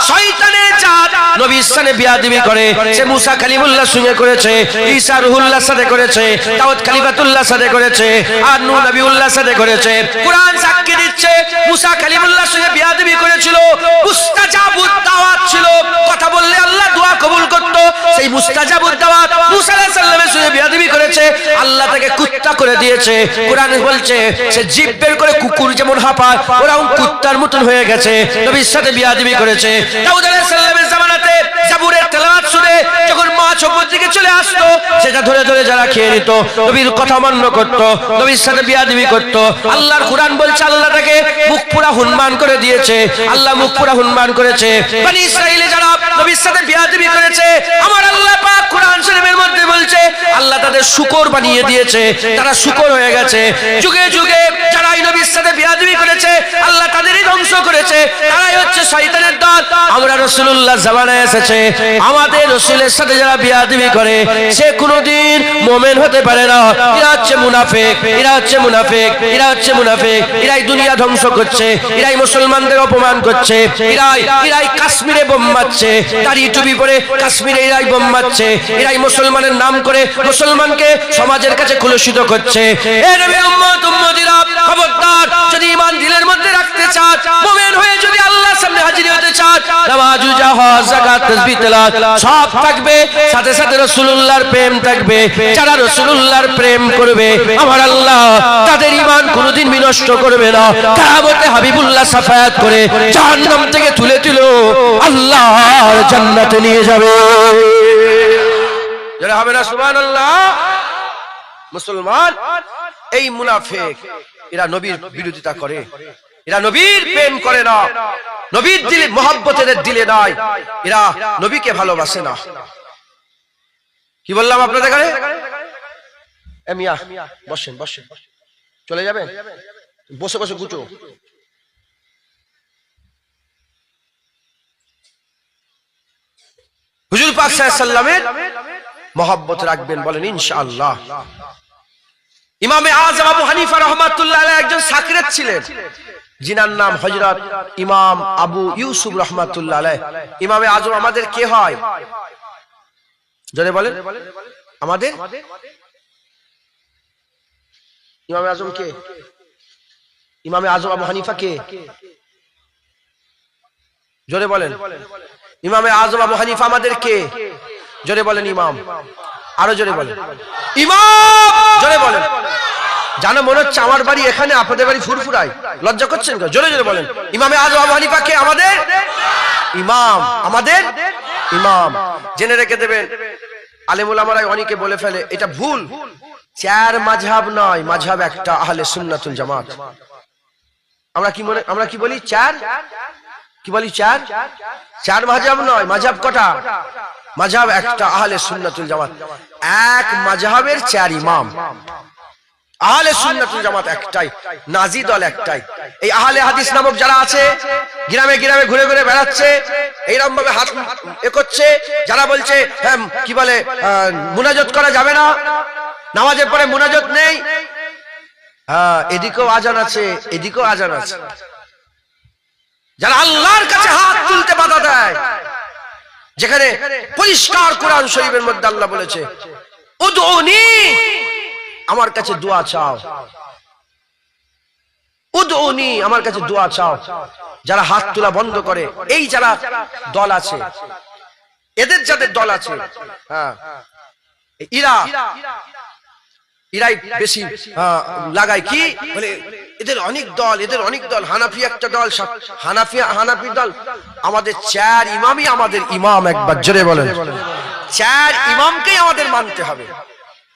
শয়তানের জাত নবীর সাথে বিয়াদবি করে, সে মুসা কালিমুল্লাহর সঙ্গে করেছে, ঈসা রুহুল্লাহর সাথে করেছে, দাউদ খলিফাতুল্লাহর সাথে করেছে, আর নূহ নবিউল্লাহর সাথে করেছে। কুরআন সাক্ষী দিচ্ছে মুসা কালিমুল্লাহর সঙ্গে বিয়াদবি করেছিল, মুস্তাজাবুদ দাওয়াত ছিল, কথা বললে আল্লাহ দোয়া কবুল করত। সেই মুস্তাজাবুদ দাওয়াত মুসা আলাইহিস সালামের সঙ্গে বিয়াদবি করেছে, আল্লাহ তাকে কুত্তা করে দিয়েছে। কুরআন বলছে সে জিভ বের করে কুকুর যেমন হাঁপায়, ওরাও কুত্তার মতন হয়ে গেছে, নবীর সাথে বিয়াদবি করেছে। দাউদ আলাইহিস সালামের জামানাতে জাবুরের তেলাওয়াত শুনে যখন মাছ ওপর দিকে চলে আসতো, সেটা ধরে ধরে যারা খেয়ে নিত, নবীর কথা অমান্য করত, নবীর সাথে বিয়াদবি করত। আল্লাহর কুরআন বলছে আল্লাহ তাকে মুখ পুরা হুনমান করে দিয়েছে, আল্লাহ মুখ পুরা হুনমান করেছে। বনি ইসরাইলে যারা নবীর সাথে বিয়াদবি করেছে, আমার আল্লাহ পাক কুরআন শরীফের মধ্যে বলছে আল্লাহ তাদের শুকর বানিয়ে দিয়েছে, তারা শুকর হয়ে গেছে। যুগে যুগে যারা এই নবীর সাথে বিয়াদবি করেছে, আল্লাহ তাদেরই ধ্বংস করেছে, তারাই হচ্ছে শয়তানের দল। আমরা রাসূলুল্লাহ জামানায় এসেছে, আমাদের রাসূলের সাথে যারা বিয়াদবি করে সে কোনোদিন মুমিন হতে পারে না। এরা হচ্ছে মুনাফিক, এরা হচ্ছে মুনাফিক, এরা হচ্ছে মুনাফিক। এরাই দুনিয়া ধ্বংস করছে, এরাই মুসলমানদের অপমান করছে, এরাই কাশ্মীরে বোম মারছে, দাড়ি টুপি পরে কাশ্মীরে এরাই বোম মারছে, এরাই মুসলমানের নাম করে মুসলমানকে সমাজের কাছে কুলুষিত করছে। এ নবীর উম্মত উম্মতিরা, খবরদার, যদি ঈমান দিলের মধ্যে রাখতে চান, মুমিন হয়ে যদি আল্লাহর সামনে হাজির হতে চান, নামাজ রোজা হজ যাকাত তাসবিহ তেলাওয়াত সব থাকবে, সাথে সাথে রাসূলুল্লাহর প্রেম থাকবে। যারা রাসূলুল্লাহর প্রেম করবে, আমার আল্লাহ তাদের ঈমান কোনোদিন বিনষ্ট করবে না। কিয়ামতে হাবিবুল্লাহ শাফায়াত করে জাহান্নাম থেকে তুলে তুলে আল্লাহর জান্নাতে নিয়ে যাবে। যারা হবে না সুবহানাল্লাহ। মুসলমান এই মুনাফিক, এরা নবীর বিরোধিতা করে, এরা নবীর প্রেম করে না, নবীর দিলে মহব্বত এদের দিলে নাই, এরা নবীকে ভালোবাসে না। কি বললাম আপনাদের কাছে? এ মিয়া বসেন, বসেন, চলে যাবেন, বসে বসে গুছো। হুজুর পাক সাল্লাল্লাহু আলাইহি ওয়াসাল্লামের মহব্বত রাখবেন, বলেন ইনশাআল্লাহ। ইমামে আযম আবু হানিফা রাহমাতুল্লাহ আলাইহি একজন সাকরেত ছিলেন, যিনার নাম হযরত ইমাম আবু ইউসুফ রাহমাতুল্লাহ আলাইহি। ইমামে আযম আমাদের কে হয়? জোরে বলেন, আমাদের ইমামে আযম কে? ইমামে আযম আবু হানিফা কে? জোরে বলেন, ইমামে আযম আবু হানিফা আমাদের কে? জোরে বলেন ইমাম, আরো জোরে বলেন ইমাম, জোরে বলেন। জানো মনে হচ্ছে আমার বাড়ি এখানে, আপনাদের বাড়ি ফুরফুরায়, লজ্জা করছেন? জোরে জোরে বলেন ইমামে আযম আবু হানিফা কে? আমাদের ইমাম, আমাদের ইমাম। জেনে রেখে দেবেন, আলেম উলামারা অনেকে বলে ফেলে এটা ভুল, চার মাযহাব নয়, মাযহাব একটা, আহলে সুন্নাতুল জামাত। আমরা কি বলি? চার, কি বলি? চার, চার মাযহাব নয়। মাযহাব কটা? মাযহাব একটা, আহলে সুন্নাতুল জামাত। এক মাযহাবের চার ইমাম। আহলে সুন্নাতুল জামাত একটাই, নাজি দল একটাই। এই আহলে হাদিস নামক যারা আছে, গ্রামে গ্রামে ঘুরে ঘুরে বেড়াচ্ছে, এইরকম ভাবে হাত করছে, যারা বলছে হ্যাঁ কি বলে মুনাজাত করা যাবে না, নামাজের পরে মুনাজাত নেই, হ্যাঁ এদিকেও আজান আছে, এদিকেও আজান আছে। যারা আল্লাহর কাছে হাত তুলতে বাধা দেয়, যেখানে পরিষ্কার কোরআন শরীফের মধ্যে আল্লাহ বলেছে উদউনি, আমার কাছে দোয়া চাও, উদউনি, আমার কাছে দোয়া চাও। যারা হাত তোলা বন্ধ করে, এই যারা দল আছে, এদের যাদের দল আছে, হ্যাঁ ইরাই বেশি লাগায় কি বলে, এদের অনেক দল, এদের অনেক দল, হানাফি একটা দল, হানাফি দল। আমাদের চার ইমামই আমাদের ইমাম। একবার জোরে বলেন, চার ইমামকেই আমাদের মানতে হবে,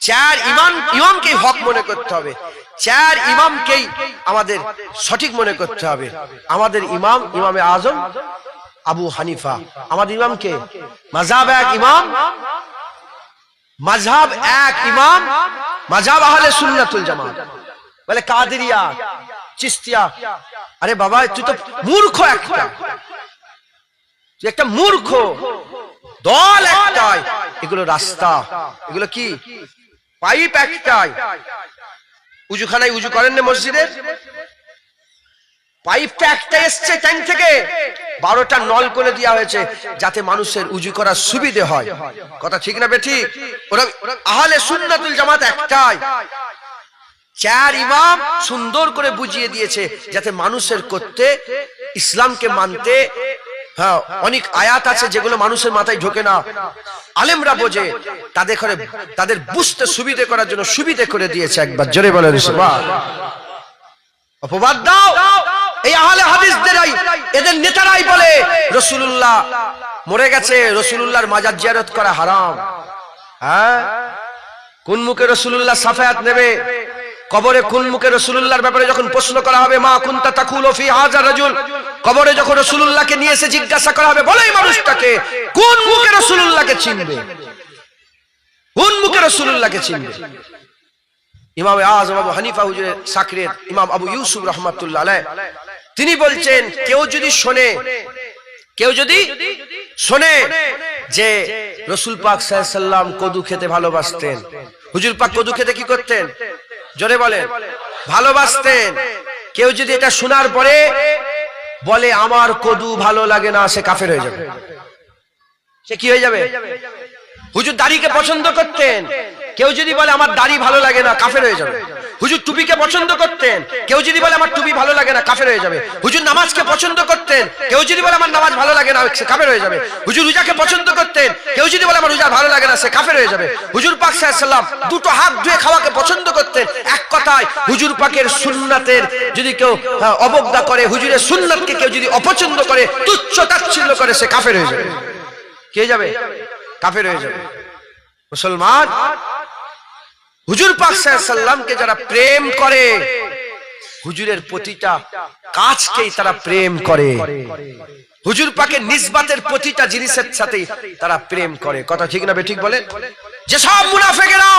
চার ইমামকেই হক মনে করতে হবে, চার ইমামকেই আমাদের সঠিক মনে করতে হবে। আমাদের ইমাম ইমামে আযম আবু হানিফা। আমাদের ইমাম কে? মাযহাব এক ইমাম, মাযহাব এক ইমাম, মাযহাব আহলে সুন্নাতুল জামাত। বলে কাদেরিয়া, চিশতিয়া, আরে বাবা তুই তো মূর্খ একটা, তুই একটা মূর্খ। দল একটাই, এগুলো রাস্তা, এগুলো কি পাইপ একটাই। উজুখানায় উজু করেন না মসজিদে, পাইপটা একটা এসছে ট্যাঙ্ক থেকে, 12টা নল করে দেওয়া হয়েছে যাতে মানুষের উজু করার সুবিধে হয়। কথা ঠিক না বেঠিক? ওরা আহলে সুন্নাতুল জামাত একটাই, চার ইমাম সুন্দর করে বুঝিয়ে দিয়েছে যাতে মানুষের করতে, ইসলামকে মানতে, হ্যাঁ অনেক আয়াত আছে যেগুলো মানুষের মাথায় ঢোকে না, আলেমরা বোঝে, তাদের বুঝতে সুবিধে করার জন্য সুবিধে করে দিয়েছে। একবার জোরে বলেন সুবহানাল্লাহ। অপবাদ দাও এই আহলে হাদিসদেরই, এদের নেতারাই বলে রাসূলুল্লাহ মরে গেছে, রাসূলুল্লাহর মাজার জিয়ারত করা হারাম। হ্যাঁ, কোন মুখে রাসূলুল্লাহ সাফায়াত নেবে? কবরে কোন মুখে রাসূলুল্লাহর ব্যাপারে যখন প্রশ্ন করা হবে, মা কুনতা তাকুলু ফি হাযা রাজুল, কবরে যখন রাসূলুল্লাহকে নিয়ে এসে জিজ্ঞাসা করা হবে, বলো এই মানুষটাকে, কোন মুখে রাসূলুল্লাহকে চিনবে? কোন মুখে রাসূলুল্লাহকে চিনবে? ইমাম আযম আবু হানিফা হুজুরের সাকরেত ইমাম আবু ইউসুফ রাহমাতুল্লাহ আলাইহি, তিনি বলছেন কেউ যদি শোনে যে রাসূল পাক সাল্লাল্লাহু আলাইহি সাল্লাম কদু খেতে ভালোবাসতেন, হুজুর পাক কদু খেতে কি করতেন? জোরে বলেন, ভালোবাসতেন। কেউ যদি এটা শোনার পরে বলে আমার কদু ভালো লাগে না, সে কাফের হয়ে যাবে। সে কি হয়ে যাবে? হুজুর দাড়িকে পছন্দ করতেন, কেউ যদি বলে আমার দাড়ি ভালো লাগে না, কাফের হয়ে যাবে। হুজুর টুপিকে পছন্দ করতেন, কেউ যদি বলে আমার টুপি ভালো লাগে না, কাফের হয়ে যাবে। হুজুর নামাজকে পছন্দ করতেন, কেউ যদি বলে আমার নামাজ ভালো লাগে না, সে কাফের হয়ে যাবে। হুজুর রোজাকে পছন্দ করতেন, কেউ যদি বলে আমার রোজা ভালো লাগে না, সে কাফের হয়ে যাবে। হুজুর পাক সাল্লাল্লাহু আলাইহি সাল্লাম দুটো হাত ধুয়ে খাওয়াকে পছন্দ করতেন। এক কথায় হুজুর পাকের সুন্নাতের যদি কেউ অবজ্ঞা করে, হুজুরের সুন্নাতকে কেউ যদি অপছন্দ করে, তুচ্ছ তাচ্ছিল্য করে, সে কাফের হয়ে যাবে। কে যাবে? কাফের হয়ে যাবে। মুসলমান হুজুর পাক সাল্লাল্লাহু আলাইহি সাল্লামকে যারা প্রেম করে, হুজুরের প্রতিটা কাজকেই তারা প্রেম করে, হুজুর পাকের নিসবতের প্রতিটা জিনিসের সাথে তারা প্রেম করে। কথা ঠিক না বেঠিক বলেন? যে সব মুনাফিকেরা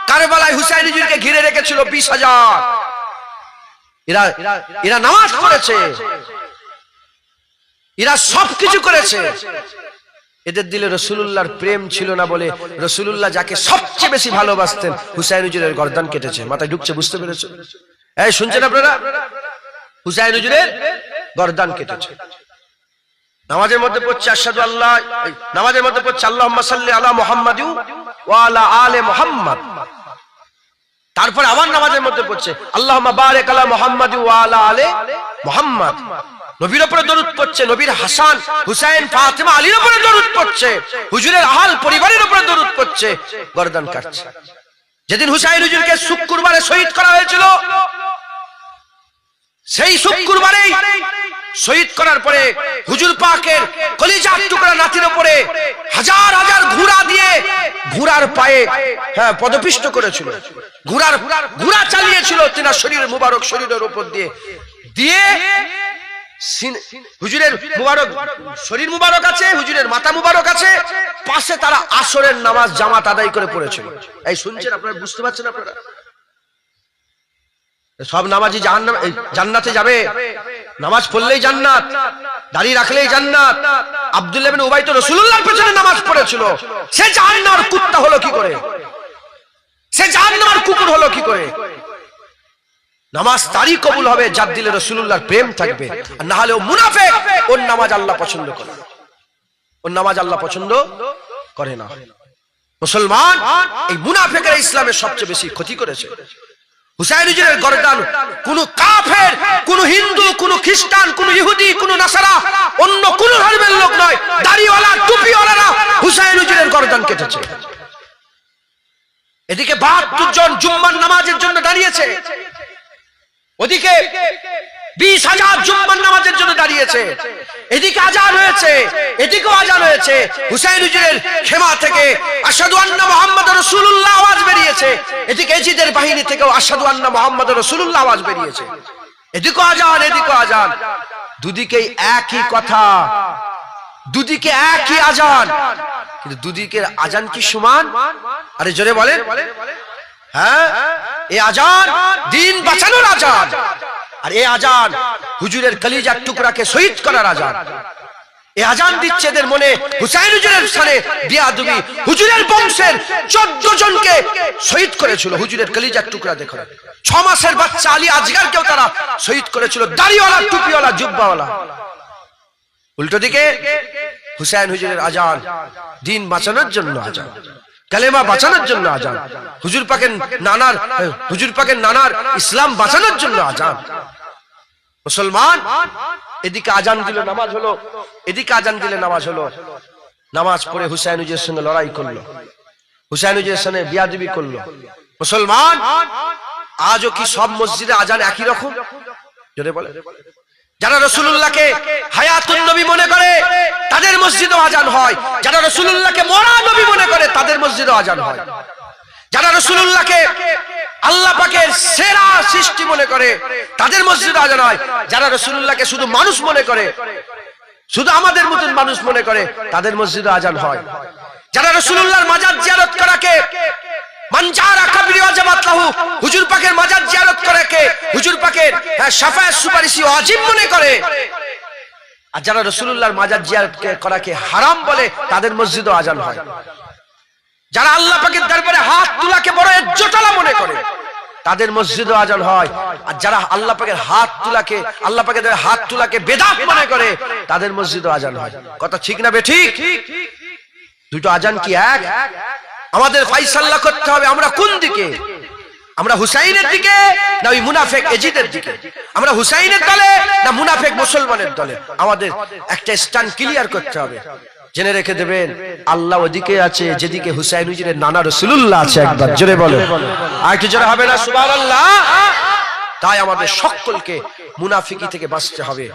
কারবালায় হুসাইন হুজুরকে ঘিরে রেখেছিল 20,000, এরা নামাজ পড়েছে, এরা সবকিছু করেছে, এদের দিলে রাসূলুল্লাহর প্রেম ছিল না বলে রাসূলুল্লাহ যাকে সবচেয়ে বেশি ভালোবাসতেন হুসাইন হুজুরের গর্দান কেটেছে। মাথায় ঢুকছে? বুঝতে পেরেছো? এই শুনছেন আপনারা? হুসাইন হুজুরের গর্দান কেটেছে। নামাজের মধ্যে পড়ছে আশহাদু আল্লাহ, নামাজের মধ্যে পড়ছে আল্লাহুম্মা সাল্লি আলা মুহাম্মাদি ওয়া আলা আলে মুহাম্মাদ। তারপর আবার নামাজের মধ্যে পড়ছে আল্লাহুম্মা বারিক আলা মুহাম্মাদি ওয়া আলা আলে মুহাম্মাদ। নবীর উপরে দরুদ পড়ছে, নবীর হাসান হুসাইন ফাতিমা আলীর উপরে দরুদ পড়ছে, হুজুরের আহল পরিবারের উপরে দরুদ পড়ছে, গর্দান কাটছে। যেদিন হুসাইন হুজুরকে শুক্রবারে শহীদ করা হয়েছিল, সেই শুক্রবারেই শহীদ করার পরে হুজুর পাকের কলিজার টুকরা নাতির উপরে হাজার হাজার ঘোড়া দিয়ে ঘোড়ার পায়ে পদপিষ্ট করেছিল, ঘোড়া চালিয়েছিল তিনার শরীরের মুবারক শরীরের উপর দিয়ে দিয়ে হুজুরের মুবারক শরীর মুবারক আছে, হুজুরের মাথা মুবারক আছে, পাশে তারা আসরের নামাজ জামাত আদায় করে পড়েছিল। এই শুনছেন আপনারা? বুঝতে পারছেন আপনারা? সব নামাজি জান্নাতে যাবে, নামাজ পড়লেই জান্নাত, দাঁড়িয়ে রাখলেই জান্নাত। আব্দুল্লাহ ইবনে উবাই তো রাসূলুল্লাহর পেছনে নামাজ পড়েছিল, সে জাহান্নামের কুত্তা হলো কি করে? সে জাহান্নামের কুকুর হলো কি করে? নামাজ তারই কবুল হবে যার দিলে রাসূলুল্লাহর প্রেম থাকবে, আর না হলে ও মুনাফিক। ওর নামাজ আল্লাহ পছন্দ করে না, ওর নামাজ আল্লাহ পছন্দ করে না। মুসলমান এই মুনাফিকেরা ইসলামের সবচেয়ে বেশি ক্ষতি করেছে। হুসাইন হুজুরের গর্দান কোন কাফের, কোন হিন্দু, কোন খ্রিস্টান, কোন ইহুদি, কোন নাসারা, অন্য কোন ধর্মের লোক নয়, দাড়িওয়ালা টুপিওয়ালারা হুসাইন হুজুরের গর্দান কেটেছে। এদিকে ৭২ জন জুম্মার নামাজের জন্য দাঁড়িয়েছে, ওদিকে ২০,০০০ জুম্মার নামাজের জন্য দাঁড়িয়েছে। এদিকে আজান হয়েছে, এদিকেও আজান হয়েছে। হুসাইন হুজুরের খেমা থেকে আশহাদু আন্না মুহাম্মাদুর রাসূলুল্লাহ আওয়াজ বেরিয়েছে, এদিকে এজিদের বাহিনী থেকেও আশহাদু আন্না মুহাম্মাদুর রাসূলুল্লাহ আওয়াজ বেরিয়েছে। এদিকেও আজান, এদিকেও আজান, দুদিকেই একই কথা, দুদিকে একই আজান, কিন্তু দুদিকের আজান কি সমান? আরে জোরে বলেন। হ্যাঁ, এই আজান দিন বাঁচানোর আজান, আর এই আজান হুজুরের কলিজার টুকরাকে শহীদ করার আজান। এই আজান দিচ্ছে এদের মনে হুসাইন হুজুরের সাথে বিয়াদবি। হুজুরের বংশের 14 জনকে শহীদ করেছিল হুজুরের কলিজার টুকরা দেখো। 6 মাসের বাচ্চা আলী আজগারকেও তারা শহীদ করেছিল, দাড়িওয়ালা টুপিওয়ালা জুব্বাওয়ালা। উল্টো দিকে হুসাইন হুজুরের আজান দিন বাঁচানোর জন্য আজান, কালেমা বাঁচানোর জন্য আজান, হুজুর পাকের নানার ইসলাম বাঁচানোর জন্য আজান। মুসলমান এদিকে আজান দিলে নামাজ হলো, এদিকে আজান দিলে নামাজ হলো। নামাজ পড়ে হুসাইন হুজুরের সঙ্গে লড়াই করলো, হুসাইন হুজুরের সঙ্গে বিয়াদবি করলো। মুসলমান আজও কি সব মসজিদে আজান একই রকম? জোরে বলে। যারা রাসূলুল্লাহকে হায়াতুন নবী মনে করে তাদের মসজিদেও আজান হয়, যারা রাসূলুল্লাহকে মরা নবী মনে করে তাদের মসজিদেও আজান হয়। যারা রাসূলুল্লাহকে আল্লাহ পাকের সেরা সৃষ্টি মনে করে তাদের মসজিদে আজান হয়। যারা রাসূলুল্লাহকে শুধু মানুষ মনে করে, শুধু আমাদের মতন মানুষ মনে করে, তাদের মসজিদে আজান হয়। যারা রাসূলুল্লাহর মাজার জিয়ারত করাকে মানজারা কবরি ওয়াজিবাত লাহু, হুজুর পাকের মাজার জিয়ারত করাকে হুজুর পাকের শাফায়াত সুপারিশি ওয়াজিব মনে করে, আর যারা রাসূলুল্লাহর মাজার জিয়ারত করাকে হারাম বলে তাদের মসজিদে আজান হয়। যারা আল্লাহ পাকের দরবারে হাত তোলাকে বড় ইজ্জতওয়ালা মনে করে তাদের মসজিদে আজান হয়, আর যারা আল্লাহ পাকের হাত তোলাকে বেদাত মনে করে তাদের মসজিদে আজান হয়। কথা ঠিক না বেঠিক? দুটো আজান কি এক? আমাদের ফায়সালা করতে হবে আমরা কোন দিকে, আমরা হুসাইনের দিকে না ওই মুনাফিক এজিদের দিকে, আমরা হুসাইনের দলে না মুনাফিক মুসলমানের দলে। আমাদের একটা স্ট্যান্ড ক্লিয়ার করতে হবে। জেনে রেখে দেবেন আল্লাহ ওদিকে আছে যেদিকে হুসাইন হুজুরের নানা রাসূলুল্লাহ আছে। একবার জোরে বলে, আর একটু জোরে হবে না সুবহানাল্লাহ? তাই আমাদের সকলকে মুনাফিকি থেকে বাঁচতে হবে।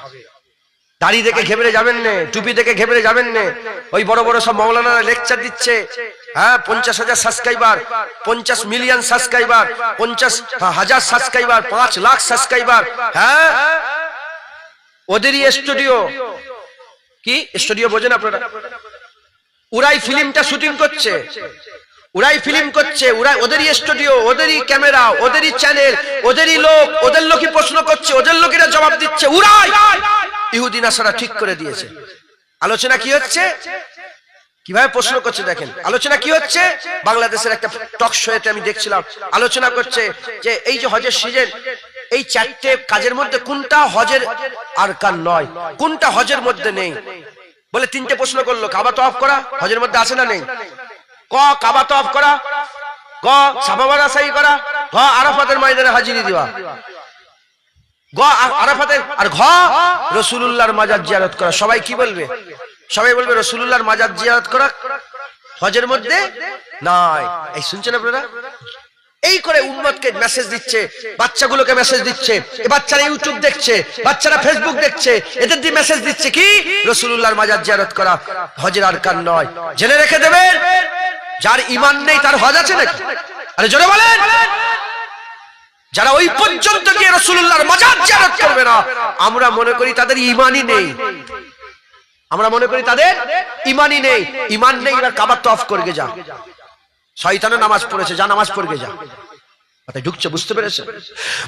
দাড়ি দেখে ঘেবড়ে যাবেন না, টুপি দেখে ঘেবড়ে যাবেন না। ওই বড় বড় সব মাওলানারা লেকচার দিচ্ছে, হ্যাঁ 50,000 subscriber, 50 million subscriber, 50,000 subscriber, 5 lakh subscriber, হ্যাঁ ওদেরই স্টুডিও। কি স্টুডিও বোঝেন আপনারা? ওরাই ফিল্মটা শুটিং করছে, ওরাই ফিল্ম করছে, ওরাই ওদেরই স্টুডিও, ওদেরই ক্যামেরা, ওদেরই চ্যানেল, ওদেরই লোক, ওদের লোকই প্রশ্ন করছে, ওদের লোকেরা জবাব দিচ্ছে। ওরাই ইহুদি নাসারা ঠিক করে দিয়েছে। আলোচনা কি হচ্ছে? কিভাবে প্রশ্ন করছে দেখেন। আলোচনা কি হচ্ছে, বাংলাদেশের একটা টক শোতে আমি দেখছিলাম, আলোচনা করছে যে এই যে হজের সিজন, এই চারটে কাজের মধ্যে কোনটা হজের আরকান নয়, কোনটা হজের মধ্যে নেই। বলে তিনটে প্রশ্ন করলো, কাবা তওয়াফ করা হজের মধ্যে আছে না নেই? ক কাবা তওয়াফ করা, গ সাফা মারওয়া সাই করা, ঘ আরাফাতের ময়দানে হাজিরি দেওয়া, গ আরাফাতের, আর ঘ রাসূলুল্লাহর মাজার জিয়ারত করা। সবাই কি বলবে? সবাই বলবে রাসূলুল্লাহর মাজার জিয়ারত করা হজের মধ্যে নাই। এই শুনছেন আপনারা? এই করে উম্মতকে মেসেজ দিচ্ছে, বাচ্চাগুলোকে মেসেজ দিচ্ছে, বাচ্চারা ইউটিউব দেখছে, বাচ্চারা ফেসবুক দেখছে, এদের দিয়ে মেসেজ দিচ্ছে কি রাসূলুল্লাহর মাজার জিয়ারত করা হজের আরকান নয়। জেনে রেখে দেবেন, যার ঈমান নেই তার হজ আছে নাকি? আরে জোরে বলেন। যারা ওই পর্যন্ত গিয়ে রাসূলুল্লাহর মাজার জিয়ারত করবে না, আমরা মনে করি তাদের ঈমানই নেই, আমরা মনে করি তাদের ঈমানই নেই। ঈমান নেই, এবার কাবা তওয়াফ করবে যা, শয়তানের নামাজ পড়েছে, যা নামাজ পড়বে যা। কথা ঢুকছে, বুঝতে পেরেছে?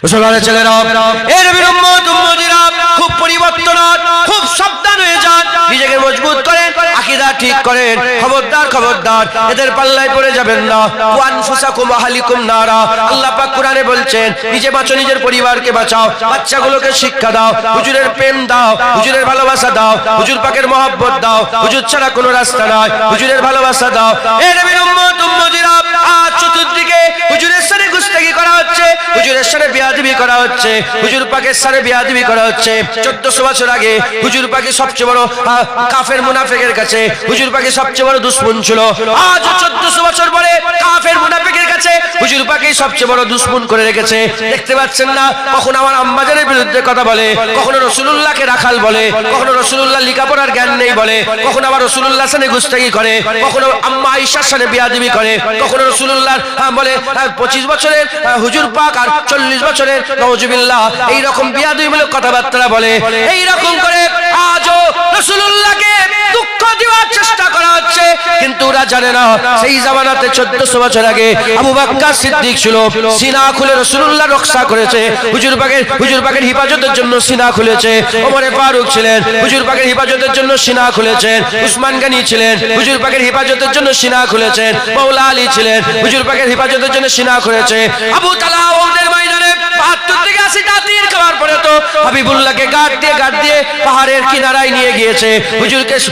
মুসলমানের ছেলেরা, এই নবীর উম্মত উম্মতিরা খুব পরিবর্তন, খুব সাবধান হয়ে যান, নিজেকে মজবুত করেন, আকীদা ঠিক করেন। খবরদার খবরদার এদের পাল্লায় পড়ে যাবেন না। ওয়ানফুসাকুম আহলিকুম নারা, আল্লাহ পাক কোরআনে বলছেন, নিজে বাঁচো, নিজের পরিবারকে বাঁচাও, বাচ্চাগুলোকে শিক্ষা দাও, হুজুরের প্রেম দাও, হুজুরের ভালোবাসা দাও, হুজুর পাকের মহব্বত দাও, হুজুর ছাড়া কোনো রাস্তা নাই, হুজুরের ভালোবাসা দাও। এই নবীর উম্মত উম্মতিরা, আজ চতুর্দিকে হুজুরের সাথে গুস্তাখি করা হচ্ছে, হুজুরের সাথে বেয়াদবি করা হচ্ছে, হুজুর পাকের সাথে বেয়াদবি করা হচ্ছে। 1400 বছর আগে হুজুর পাকের সবচেয়ে বড় কাফের মুনাফিকের কাছে হুজুর পাকের সবচেয়ে বড় দুশমন ছিল। আজ 1400 বছর পরে কাফের মুনাফিকের কাছে হুজুর পাকেই সবচেয়ে বড় দুশমন করে রেখেছে। দেখতে পাচ্ছেন না, কখনো আমার আম্মাজানের বিরুদ্ধে কথা বলে, কখনো রাসূলুল্লাহকে রাখাল বলে, কখনো রাসূলুল্লাহ লেখাপড়ার জ্ঞান নেই বলে, কখনো আবার রাসূলুল্লাহর সাথে গুস্তাখি করে, কখনো আম্মা আয়েশার সাথে বেয়াদবি করে, কখনো রাসূলুল্লাহ বলে 25 বছরের হুজুর পাক আর 40 বছরের নাউজুবিল্লাহ, এই রকম বেয়াদবিমূলক কথাবার্তা বলে। এই রকম করে আজও রাসূলুল্লাহকে দুঃখ দেওয়ার চেষ্টা করা হচ্ছে, কিন্তু ওরা জানে না সেই জামানাতে 1400 বছর আগে আবু বকর সিদ্দিক ছিল, সিনা খুলে রাসূলুল্লাহ রক্ষা করেছে, হুজুর পাকের হিফাজতের জন্য সিনা খুলেছে। ওমর ফারুক ছিলেন, হুজুর পাকের হিফাজতের জন্য সিনা খুলেছেন। উসমান গনি ছিলেন, হুজুর পাকের হিফাজতের জন্য সিনা খুলেছেন। মাওলা আলী ছিলেন, হুজুর পাকের হিফাজতের জন্য সিনা খুলেছে। আবু তালহা ওদের ময়দানে ৭২ থেকে ৮০টা তীর খাওয়ার পরে তো হাবিবুল্লাহকে গার্ড দিয়ে পাহাড়ের কিনারায় নিয়ে গিয়েছে,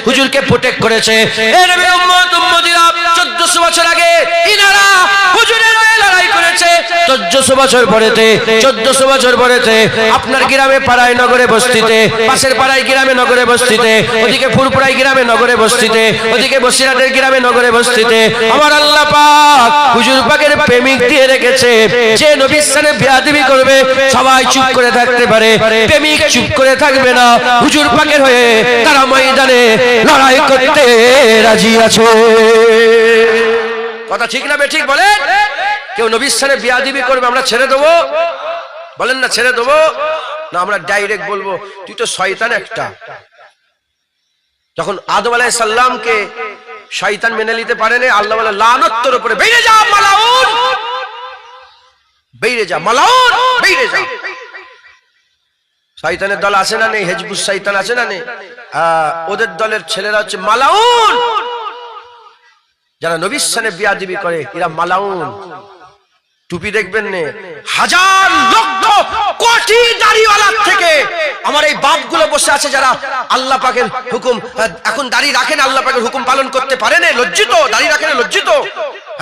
হুজুরকে প্রোটেক্ট করেছে। এই নবীর উম্মত উম্মতিরা 1400 বছর আগে ইনারা হুজুরের হয়ে লড়াই করেছে। 1400 বছর পরেতে আপনার গ্রামে পাড়ায় নগরে বস্তিতে, পাশের পাড়ায় গ্রামে নগরে বস্তিতে, ওদিকে ফুরপুরায় গ্রামে নগরে বস্তিতে, ওদিকে বসিরহাটের গ্রামে নগরে বস্তিতে আমার আল্লাহ পাক হুজুর পাকের প্রেমিক দিয়ে রেখেছে। যে নবীর সাথে বেয়াদবি করবে সবাই চুপ করে থাকতে পারে, প্রেমিক চুপ করে থাকবে না। হুজুর পাকের হয়ে তারা ময়দানে লড়াই করতে রাজি আছে। কথা ঠিক না বেঠিক বলেন? কেউ নবীর সাথে বেয়াদবি করবে আমরা ছেড়ে দেবো? বলেন না ছেড়ে দেবো না, আমরা ডাইরেক্ট বলবো তুই তো শয়তান একটা। যখন আদম আলাইহিস সালামকে শয়তান মেনে নিতে পারেনি, আল্লাহ বলে লানত তোর উপরে, বেরিয়ে যা মালাউন, বেরিয়ে যা মালাউন, বেরিয়ে যা। শয়তানের দল আছে না নেই? হিজবুস শয়তান আছে না নেই? ওদের দলের ছেলেরা হচ্ছে মালাউন, যারা নবীর সাথে বেয়াদবি করে এরা মালাউন। টুপি দেখবেন নে, হাজার লক্ষ কোটি দাড়িওয়ালার থেকে আমার এই বাপগুলো বসে আছে যারা আল্লাহ পাকের হুকুম এখন দাড়ি রাখেন, আল্লাহ পাকের হুকুম পালন করতে পারেন, লজ্জিত, দাড়ি রাখেন লজ্জিত,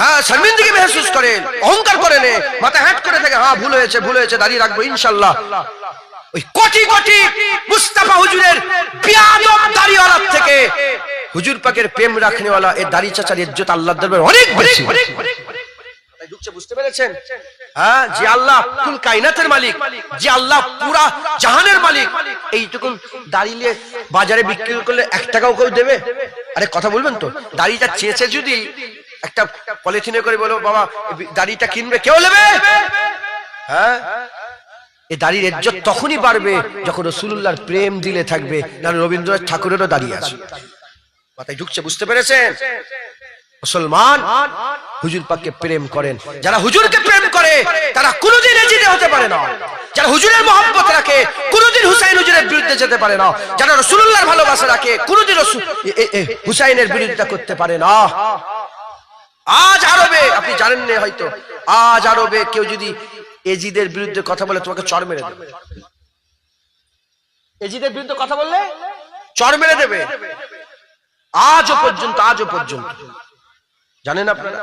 হ্যাঁ শর্মিন্দগি মেহসুস করেন, অহংকার করেন, মাথা হ্যাট করে থাকে, হ্যাঁ ভুল হয়েছে দাড়ি রাখবো ইনশাআল্লাহ। ওই কোটি কোটি মুস্তাফা হুজুরের বেয়াদব দাড়িওয়ালার থেকে হুজুর পাকের প্রেম রাখনেওয়ালা এই দাড়ি চাচার ইজ্জত আল্লাহর দরবারে অনেক বেশি। বুঝতে পেরেছেন? হ্যাঁ, যে আল্লাহ কুল কায়নাতের মালিক, যে আল্লাহ পুরা জাহানের মালিক, এইটুকুন দাঁড়িয়ে বাজারে বিক্রি করলে 1 টাকাও কেউ দেবে? আরে কথা বলবেন তো, দাড়িটা চেয়েছে যদি একটা পলিথিনে করে বলো বাবা দাড়িটা কিনবে, কেউ নেবে? হ্যাঁ, এই দাড়ির ইজ্জত তখনই বাড়বে যখন রাসূলুল্লাহর প্রেম দিলে থাকবে। না রবীন্দ্রনাথ ঠাকুরেরও দাড়ি আছে। কথাই ঢুকছে? বুঝতে পেরেছেন? মুসলমান হুজুর পাককে প্রেম করেন। যারা হুজুরকে প্রেম করে তারা কোনোদিন এজিদে হতে পারে না। যারা হুজুরের মহব্বত রাখে কোনোদিন হুসাইন হুজুরের বিরুদ্ধে যেতে পারে না। যারা রাসূলুল্লাহর ভালোবাসা রাখে কোনোদিন হুসাইনের বিরোধিতা করতে পারে না। আজ আরবে আপনি জানেন না হয়তো, আজ আরবে কেউ যদি এজিদের বিরুদ্ধে কথা বলে তোমাকে চড় মেরে দেবে। এজিদের বিরুদ্ধে কথা বললে চড় মেরে দেবে। আজও পর্যন্ত জানেন আপনারা,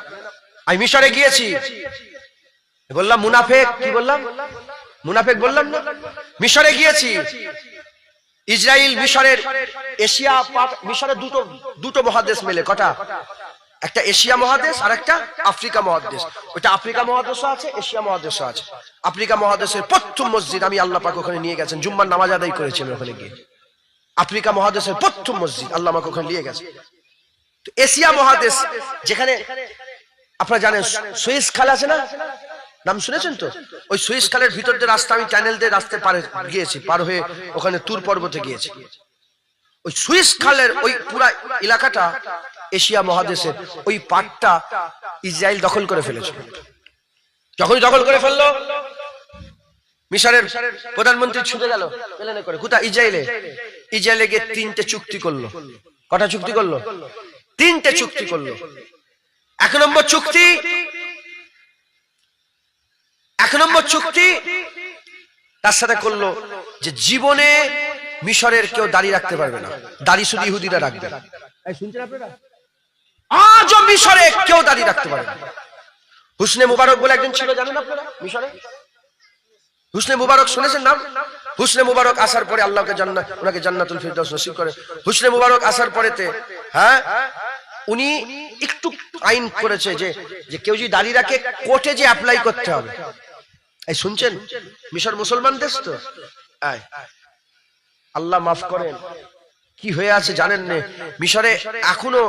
আমি মিশরে গিয়েছি, বললাম মুনাফেক, কি বললাম? মুনাফেক বললাম না? মিশরে গিয়েছি, ইসরায়েল মিশরের এশিয়া, মিশরের দুটো মহাদেশ মিলে কটা? একটা এশিয়া মহাদেশ আর একটা আফ্রিকা মহাদেশ। ওইটা আফ্রিকা মহাদেশও আছে, এশিয়া মহাদেশও আছে। আফ্রিকা মহাদেশের প্রথম মসজিদ আমি আল্লাহ পাক ওখানে নিয়ে গেছেন, জুম্মার নামাজ আদায় করেছি আমি ওখানে গিয়ে। আফ্রিকা মহাদেশের প্রথম মসজিদ আল্লাহ আমাকে ওখানে নিয়ে গেছে। তো এশিয়া মহাদেশ, যেখানে আপনারা জানেন সুয়েজ খাল আছে না, নাম শুনেছেন তো? ওই সুয়েজ খালের ভিতর দিয়ে রাস্তা, আমি টানেল দিয়ে রাস্তায় গিয়েছি, পার হয়ে ওখানে তুর পর্বতে গিয়েছি। ওই সুয়েজ খালের ওই পুরা এলাকাটা এশিয়া মহাদেশের ওই পাটটা ইসরায়েল দখল করে ফেলেছে। যখনই দখল করে ফেললো, মিশরের প্রধানমন্ত্রী ছুটে গেল প্লেনে করে কোথায়? ইসরায়েলে গিয়ে 3টে চুক্তি করলো। কটা চুক্তি করলো? 3টে চুক্তি করলো। 1 নম্বর চুক্তি তার সাথে করলো যে জীবনে মিশরের কেউ দাঁড়িয়ে রাখতে পারবে না, দাঁড়িয়ে শুধু ইহুদিরা রাখবে। আজও মিশরে কেউ দাঁড়িয়ে রাখতে পারবে না। হুসনে মুবারক বলে একজন ছিল, জানেন আপনারা? মিশরে হুসনে মুবারক শুনেছেন নাম? হুসনে মুবারক আসার পরে আল্লাহকে ওনাকে জান্নাতুল ফিরদাউস নসিব করে। হুসনে মুবারক আসার পরেতে উনি একটু আইন করেছে যে কেউ যদি দাঁড়িয়ে রাখে কোর্টে যে অ্যাপ্লাই করতে হবে। এই শুনছেন? মিশর মুসলমান দেশ তো, আল্লাহ মাফ করেন, কি হয়ে আছে জানেন না? মিশরে এখনো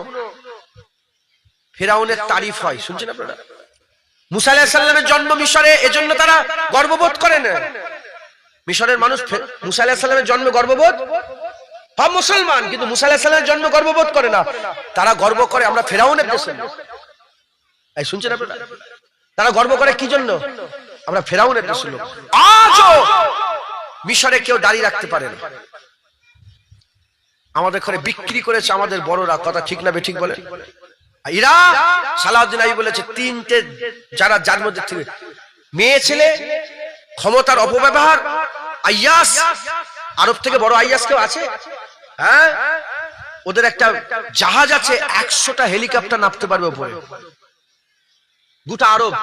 ফেরাউনের তারিফ হয়, শুনছেন আপনারা? মুসা আলাইহিস সালামের জন্ম মিশরে, এজন্য তারা গর্ববোধ করে না। মিশরের মানুষ মুসা আলাইহিস সালামের জন্মে গর্ববোধ, সব মুসলমান, কিন্তু মুসা আলাইহিস সালামের জন্মে গর্ববোধ করে না। তারা গর্ব করে আমরা ফেরাউনের দেশের লোক। এই শুনছেন আপনারা? তারা গর্ব করে কি জন্য? আমরা ফেরাউনের দেশের লোক। আজও মিশরে কেউ দাঁড়িয়ে রাখতে পারে না। আমাদের ঘরে বিক্রি করেছে আমাদের বড়রা, কথা ঠিক না বেঠিক বলে? এরা সালাউদ্দিন আইয়ুবী বলেছে 3টে যার মধ্যে থেকে মেয়ে ছেলে, ক্ষমতার অপব্যবহার, আইয়াস, আরব থেকে বড় আইয়াস কেউ আছে? হ্যাঁ, ওদের একটা জাহাজ আছে, 100টা হেলিকপ্টার নামতে পারবে উপরে। গোটা আরব,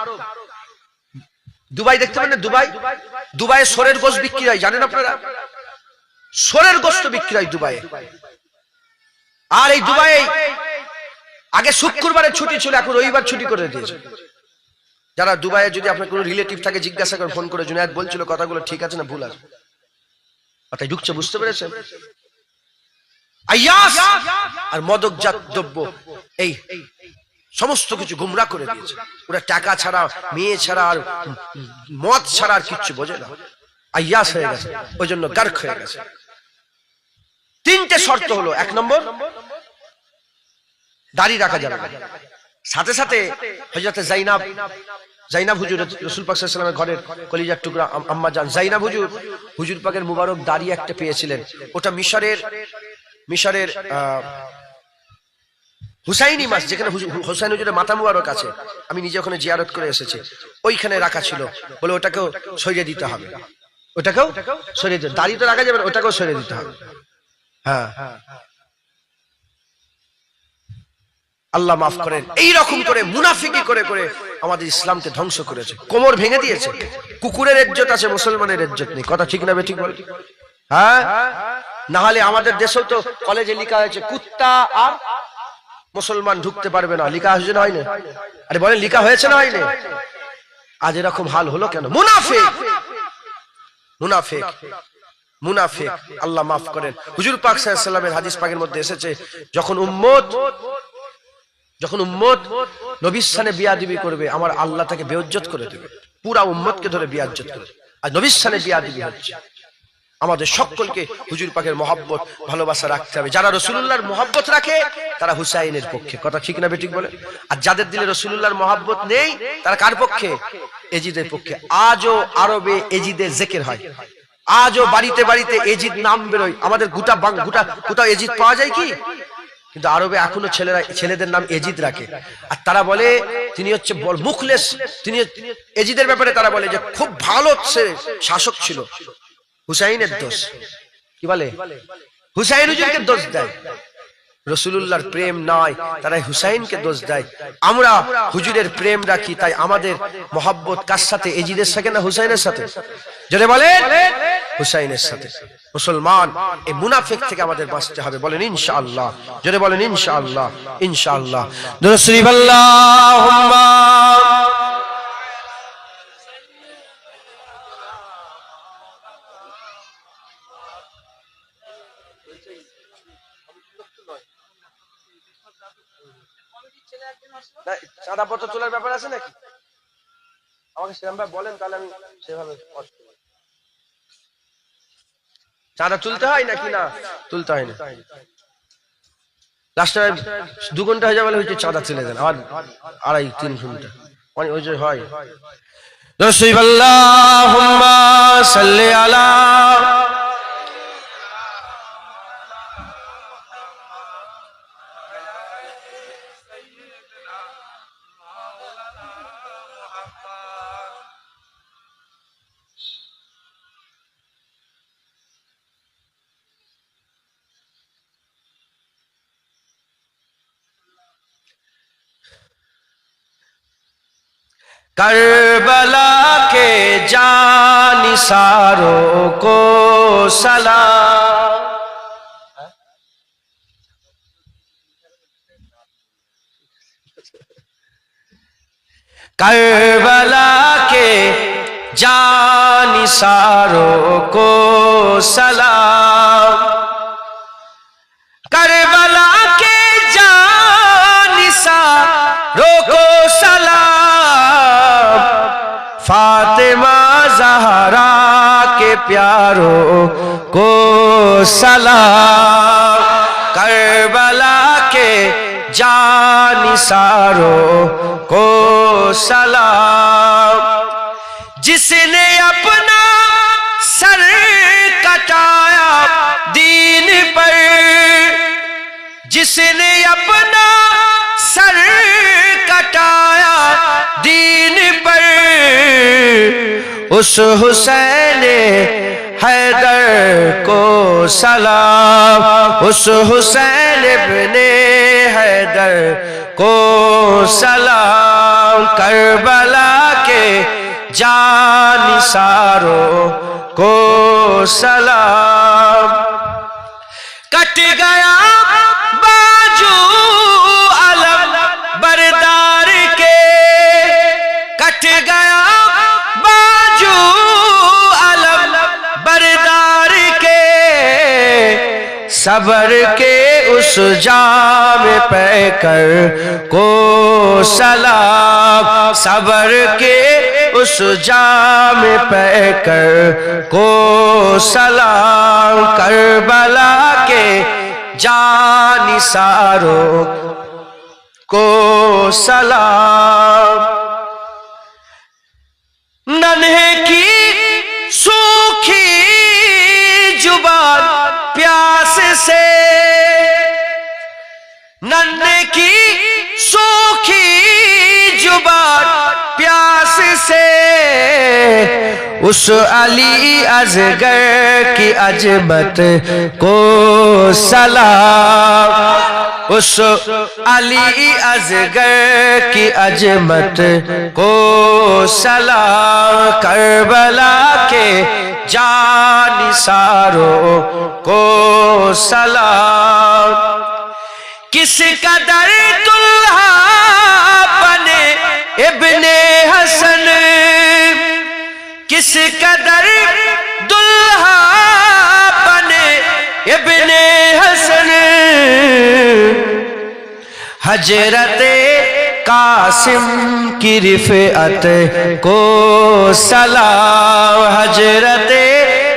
দুবাই দেখতে পারেন? দুবাইয়ে সোরের গোশত বিক্রি হয়, জানেন আপনারা? সোরের গোশত বিক্রি হয় দুবাইয়ে। আর এই দুবাইয়ে আগে শুক্রবারের ছুটি ছিল, এখন রবিবার ছুটি করে দিয়েছে। যারা দুবাইয়ে যদি আপনার কোনো রিলেটিভ থাকে জিজ্ঞাসা করে, ফোন করে, জুনায়েদ বলছিল কথাগুলো ঠিক আছে না ভুল আছে, কথাই ঢুকছে, বুঝতে পেরেছেন? আইয়াস আর মদকজাত দ্রব্য এই সমস্ত কিছু গুমরা করে দিয়েছে। ওরা টাকা ছাড়া, মেয়ে ছাড়া আর মদ ছাড়া আর কিচ্ছু বোঝে না। আইয়াস হয়ে গেছে, ওই জন্য গার্ক হয়ে গেছে। 3টে শর্ত হলো। 1 নম্বর, দাঁড়িয়ে রাখা যাবে না। সাথে সাথে হযরত জাইনাব হুজুর, রাসূল পাক সাল্লাল্লাহু আলাইহি ওয়াসাল্লামের ঘরের কলিজার টুকরা আম্মা জান জাইনাব হুজুর পাকের মুবারক দাড়ি একটা পেয়েছিলেন। ওটা মিশরের হুসাইনি মাস, যেখানে হুসাইন হুজুরের মাথা মুবারক আছে, আমি নিজে ওখানে জিয়ারত করে এসেছি, ওইখানে রাখা ছিল। বলে ওটাকেও সরিয়ে দিতে হবে, ওটাকেও সরিয়ে দিতে, দাড়ি তো রাখা যাবে না, ওটাকেও সরিয়ে দিতে হবে। হ্যাঁ, আল্লাহ মাফ করেন। এইরকম করে মুনাফিকি করে করে আমাদের ইসলামকে ধ্বংস করেছে, কোমর ভেঙে দিয়েছে। কুকুরের ইজ্জত আছে, মুসলমানের ইজ্জত নেই, কথা ঠিক না বেঠিক বল? হ্যাঁ, না হলে আমাদের দেশেও তো কলেজে লেখা হয়েছে কুত্তা আর মুসলমান ঢুকতে পারবে না, লেখা হয়েছে না হয়নি? আরে বলেন, লেখা হয়েছে না হয়নি? আজ এরকম হাল হলো কেন? মুনাফিক, আল্লাহ মাফ করেন। হুজুর পাক সাল্লাল্লাহু আলাইহি ওয়াসাল্লামের হাদিস পাকের মধ্যে এসেছে, যখন উম্মত নবীর সামনে বিয়াদবি করবে, আমার আল্লাহ তাকে বেইজ্জত করে দেবে, পুরা উম্মতকে ধরে বেইজ্জত করে। আর নবীর সামনে বিয়াদবি হচ্ছে, আমাদের সকলকে হুজুর পাকের মহব্বত ভালোবাসা রাখতে হবে। যারা রাসূলুল্লাহর মহব্বত রাখে তারা হুসাইনের পক্ষে, কথা ঠিক না বেঠিক বলে? আর যাদের দিলে রাসূলুল্লাহর মহব্বত নেই তারা কার পক্ষে? এজিদের পক্ষে। আজও আরবে এজিদের জিকির হয়, আজও বাড়িতে বাড়িতে এজিদ নাম বেরোয়। আমাদের গোটা এজিদ পাওয়া যায় কি? কিন্তু আরবে এখনো ছেলেদের নাম এজিদ রাখে। আর তারা বলে তিনি হচ্ছে মুখলেস, তিনি এজিদের ব্যাপারে তারা বলে যে খুব ভালো শাসক ছিল। হুসাইনের দোষ কি বলে? হুসাইন হুজুরকে দোষ দেয়, রাসূলুল্লাহর প্রেম নাই তারা হুসাইনকে দোষ দেয়। আমরা হুজুরের প্রেম রাখি, তাই আমাদের মহব্বত কার সাথে? এজিদের সাথে না হুসাইনের সাথে? যদি বলেন হুসাইনের সাথে। মুসলমান এই মুনাফিক থেকে আমাদের বাঁচতে হবে, বলেন ইনশাআল্লাহ। যদি বলেন ইনশাআল্লাহ, ইনশাআল্লাহ। দুরূদ শরীফ আল্লাহুম্মা চাঁদা পত্র তোলার ব্যাপার আছে নাকি? আমাকে সেরকম ভাবে বলেন, তাহলে আমি সেভাবে চাঁদা তুলতে হয় নাকি না তুলতে হয় না? লাস্টে 2 ঘন্টা হয়ে যাবে হচ্ছে চাঁদা তুলে দেন, আর 2.5-3 ঘন্টা ওই যে হয়। আল্লাহুম্মা সাল্লি আলা करबला के जानिसारों को सलाम। करबला के जानिसारों को सलाम। करबला के जानिसारों को सलाम। फातिमा ज़हरा के प्यारों को सलाम। करबला के जानिसारों को सलाम। जिसने अपना सर कटाया दीन पर, जिसने अपना सर कटाया दीन पर, उस हुसैन हैदर को सलाम। उस हुसैन इब्ने हैदर को सलाम। करबला के जानिसारों को सलाम। कट गया बाजू अलम बरदार के, कट गया बाजू अलम बरदार के, सबर के उस जाम पे कर को सलाम। सबर के उस जाम पे कर को सलाम। करबला के जानिसारों को सलाम। नन्हे की सूखी जुबान प्यास से, नन्हे की सूखी जुबान प्यास से, उस अली असगर की अजमत को सलाम। उस अली असगर की अजमत को सलाम। करबला के जानिसारों को सलाम। किस कदर दुल्हा बने इब्ने हसन, किस कदर दुल्हा बने इब्ने हसन। हजरते कासिम की रिफ़अत को सलाम। हजरते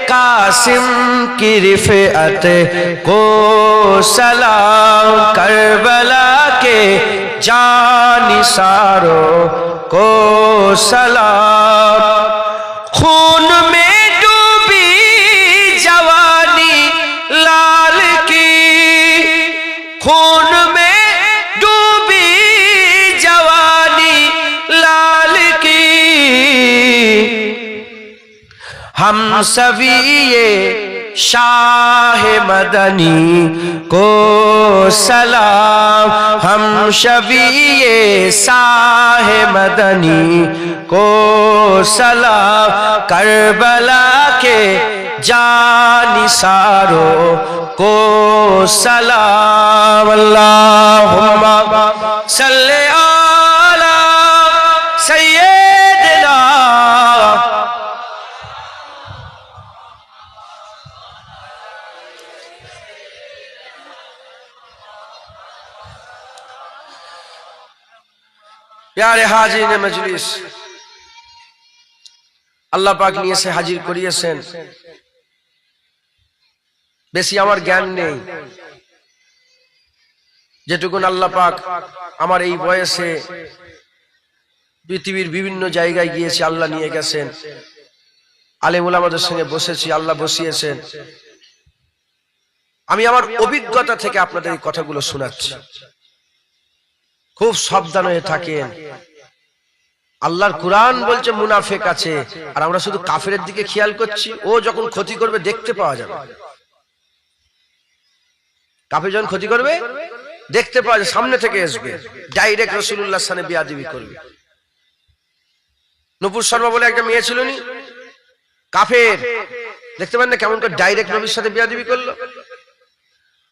कासिम की रिफ़अत को सलाम, करबला के जानिसारों को सलाम। खून में डूबी जवानी लाल की, खून में डूबी जवानी लाल की, हम सभी ये शाह मदनी को सलाम, हम सभी ये शाह मदनी को सलाम, करबला के जानिसारों को सलाम। अल्लाहुम्मा सल्ले अला सय्यिदिना। प्यारे हाजिर मजलिस, আল্লাহ পাক নিয়ে এসে হাজির করিয়েছেন। বেশি আমার জ্ঞান নেই, যেটুকুন আল্লাহ পাক আমার এই বয়সে পৃথিবীর বিভিন্ন জায়গায় গিয়েছি, আল্লাহ নিয়ে গেছেন, আলেম ওলামাদের সঙ্গে বসেছি, আল্লাহ বসিয়েছেন। আমি আমার অভিজ্ঞতা থেকে আপনাদের এই কথাগুলো শোনাচ্ছি। খুব সাবধান হয়ে থাকেন। আল্লাহর কুরআন বলছে মুনাফিক আছে, আর আমরা শুধু কাফেরের দিকে খেয়াল করছি। ও যখন ক্ষতি করবে দেখতে পাওয়া যাবে, কাফের যখন ক্ষতি করবে দেখতে পাওয়া যাবে, সামনে থেকে আসবে, ডাইরেক্ট রাসূলুল্লাহর সামনে বেয়াদবি করবে। নূপুর শর্মা বলে একটা মেয়ে ছিল নি, কাফের, দেখতে পান না কেমন করে ডাইরেক্ট নবীর সাথে বেয়াদবি করলো।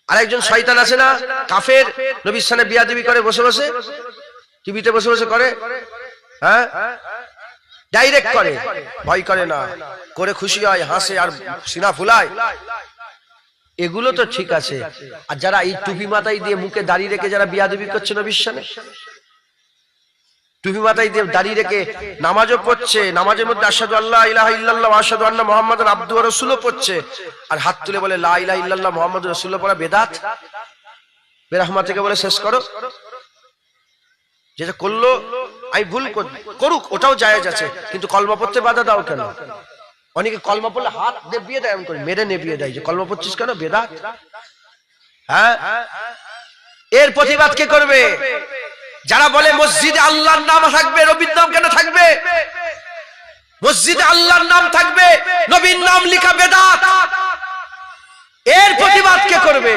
আর একজন শয়তান আছে না, কাফের, নবীর সামনে বেয়াদবি করে বসে বসে, টিভিতে বসে বসে করে, হ্যাঁ, ডাইরেক্ট করে, ভয় করে না, করে খুশি হয়, হাসে আর সিনা ফুলায়। এগুলো তো ঠিক আছে। আর যারা এই টুপি মাথায় দিয়ে মুখে দাঁড়িয়ে রেখে যারা বেয়াদবি করছে নবীর সামনে, টুপি মাথায় দিয়ে দাঁড়িয়ে রেখে নামাজও পড়ছে, নামাজের মধ্যে আশহাদু আল্লা ইলাহা ইল্লাল্লাহ ওয়া আশহাদু আন্না মুহাম্মাদান আবদুহু ওয়া রাসূলুহু পড়ছে, আর হাত তুলে বলে লা ইলাহা ইল্লাল্লাহ মুহাম্মাদুর রাসূলুল্লাহ পড়া বেদাত। বেরহমা থেকে বলে শেষ করো, যেটা করলো আমি ভুল করুক, ওটাও জায়েজ আছে, কিন্তু কলমা পড়তে বাধা দাও কেন? অনেকে কলমা পড়লে হাত নেবিয়ে দেয়, এমন করে মেরে নেবিয়ে দেয়, যে কলমা পড়ছিস কেন, বেদাত। হ্যাঁ, এর প্রতিবাদ কে করবে? যারা বলে মসজিদে আল্লাহর নাম থাকবে, নবীর নাম কেন থাকবে? মসজিদে আল্লাহর নাম থাকবে, নবীর নাম লেখা বেদাত। এর প্রতিবাদ কে করবে?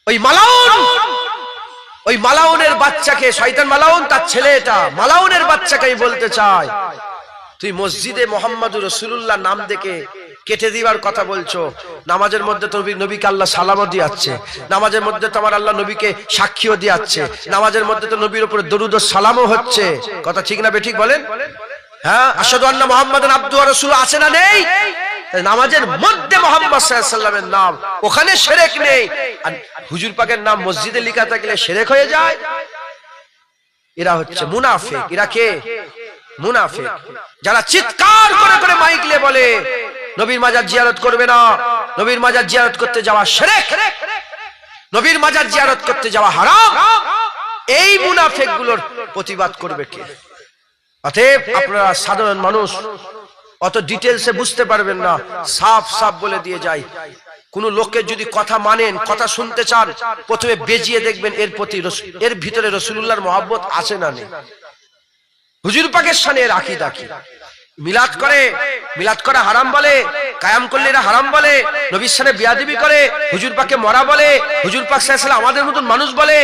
ওই মালাউন, ওই মালাউনের বাচ্চাকে, শয়তান মালাউন, তার ছেলে এটা, মালাউনের বাচ্চাকে বলতে চাই, তুই মসজিদে মুহাম্মাদুর রাসূলুল্লাহ নাম দেখে কেটে দিবার কথা বলছো। নামাজের মধ্যে তো নবীকে আল্লাহ সালামও দিয়াচ্ছে, নামাজের মধ্যে তো আমার আল্লাহ নবীকে সাক্ষীও দিয়াচ্ছে, নামাজের মধ্যে তো নবীর উপরে দরুদ ও সালামও হচ্ছে। কথা ঠিক না বেঠিক বলেন? হ্যাঁ, আশহাদু আন্না মুহাম্মাদান আবদুহু ওয়া রাসূলুহু আছে না নেই? নামাজের মধ্যে মুহাম্মদ সাল্লাল্লাহু আলাইহি ওয়াসাল্লামের নাম, ওখানে শিরক নেই। আর হুজুর পাকের নাম মসজিদে লেখা থাকলে শিরক হয়ে যায়। এরা হচ্ছে মুনাফিক। এরা কে? মুনাফিক। যারা চিৎকার করে করে মাইক নিয়ে বলে নবীর মাজার জিয়ারত করবে না, নবীর মাজার জিয়ারত করতে যাওয়া শিরক, নবীর মাজার জিয়ারত করতে যাওয়া হারাম। এই মুনাফিকগুলোর প্রতিবাদ করবে কে? অতএব আপনারা সাধারণ মানুষ অত ডিটেইলসে বুঝতে পারবেন না, সাফ সাফ বলে দিয়ে যাই। কোন লোকের যদি কথা মানেন, কথা শুনতে চান, প্রথমে বেজিয়ে দেখবেন এর প্রতি, এর ভিতরে রাসূলুল্লাহর মহব্বত আছে না নেই। হুজুর পাকের শানে এর আকীদা কি? মিলাদ করে, মিলাদ করা হারাম বলে, কায়াম করলে এরা হারাম বলে, নবীর শানে বেয়াদবি করে, হুজুর পাককে মরা বলে, হুজুর পাক সাল্লাল্লাহু আলাইহি ওয়াসাল্লাম আমাদের মতন মানুষ বলে।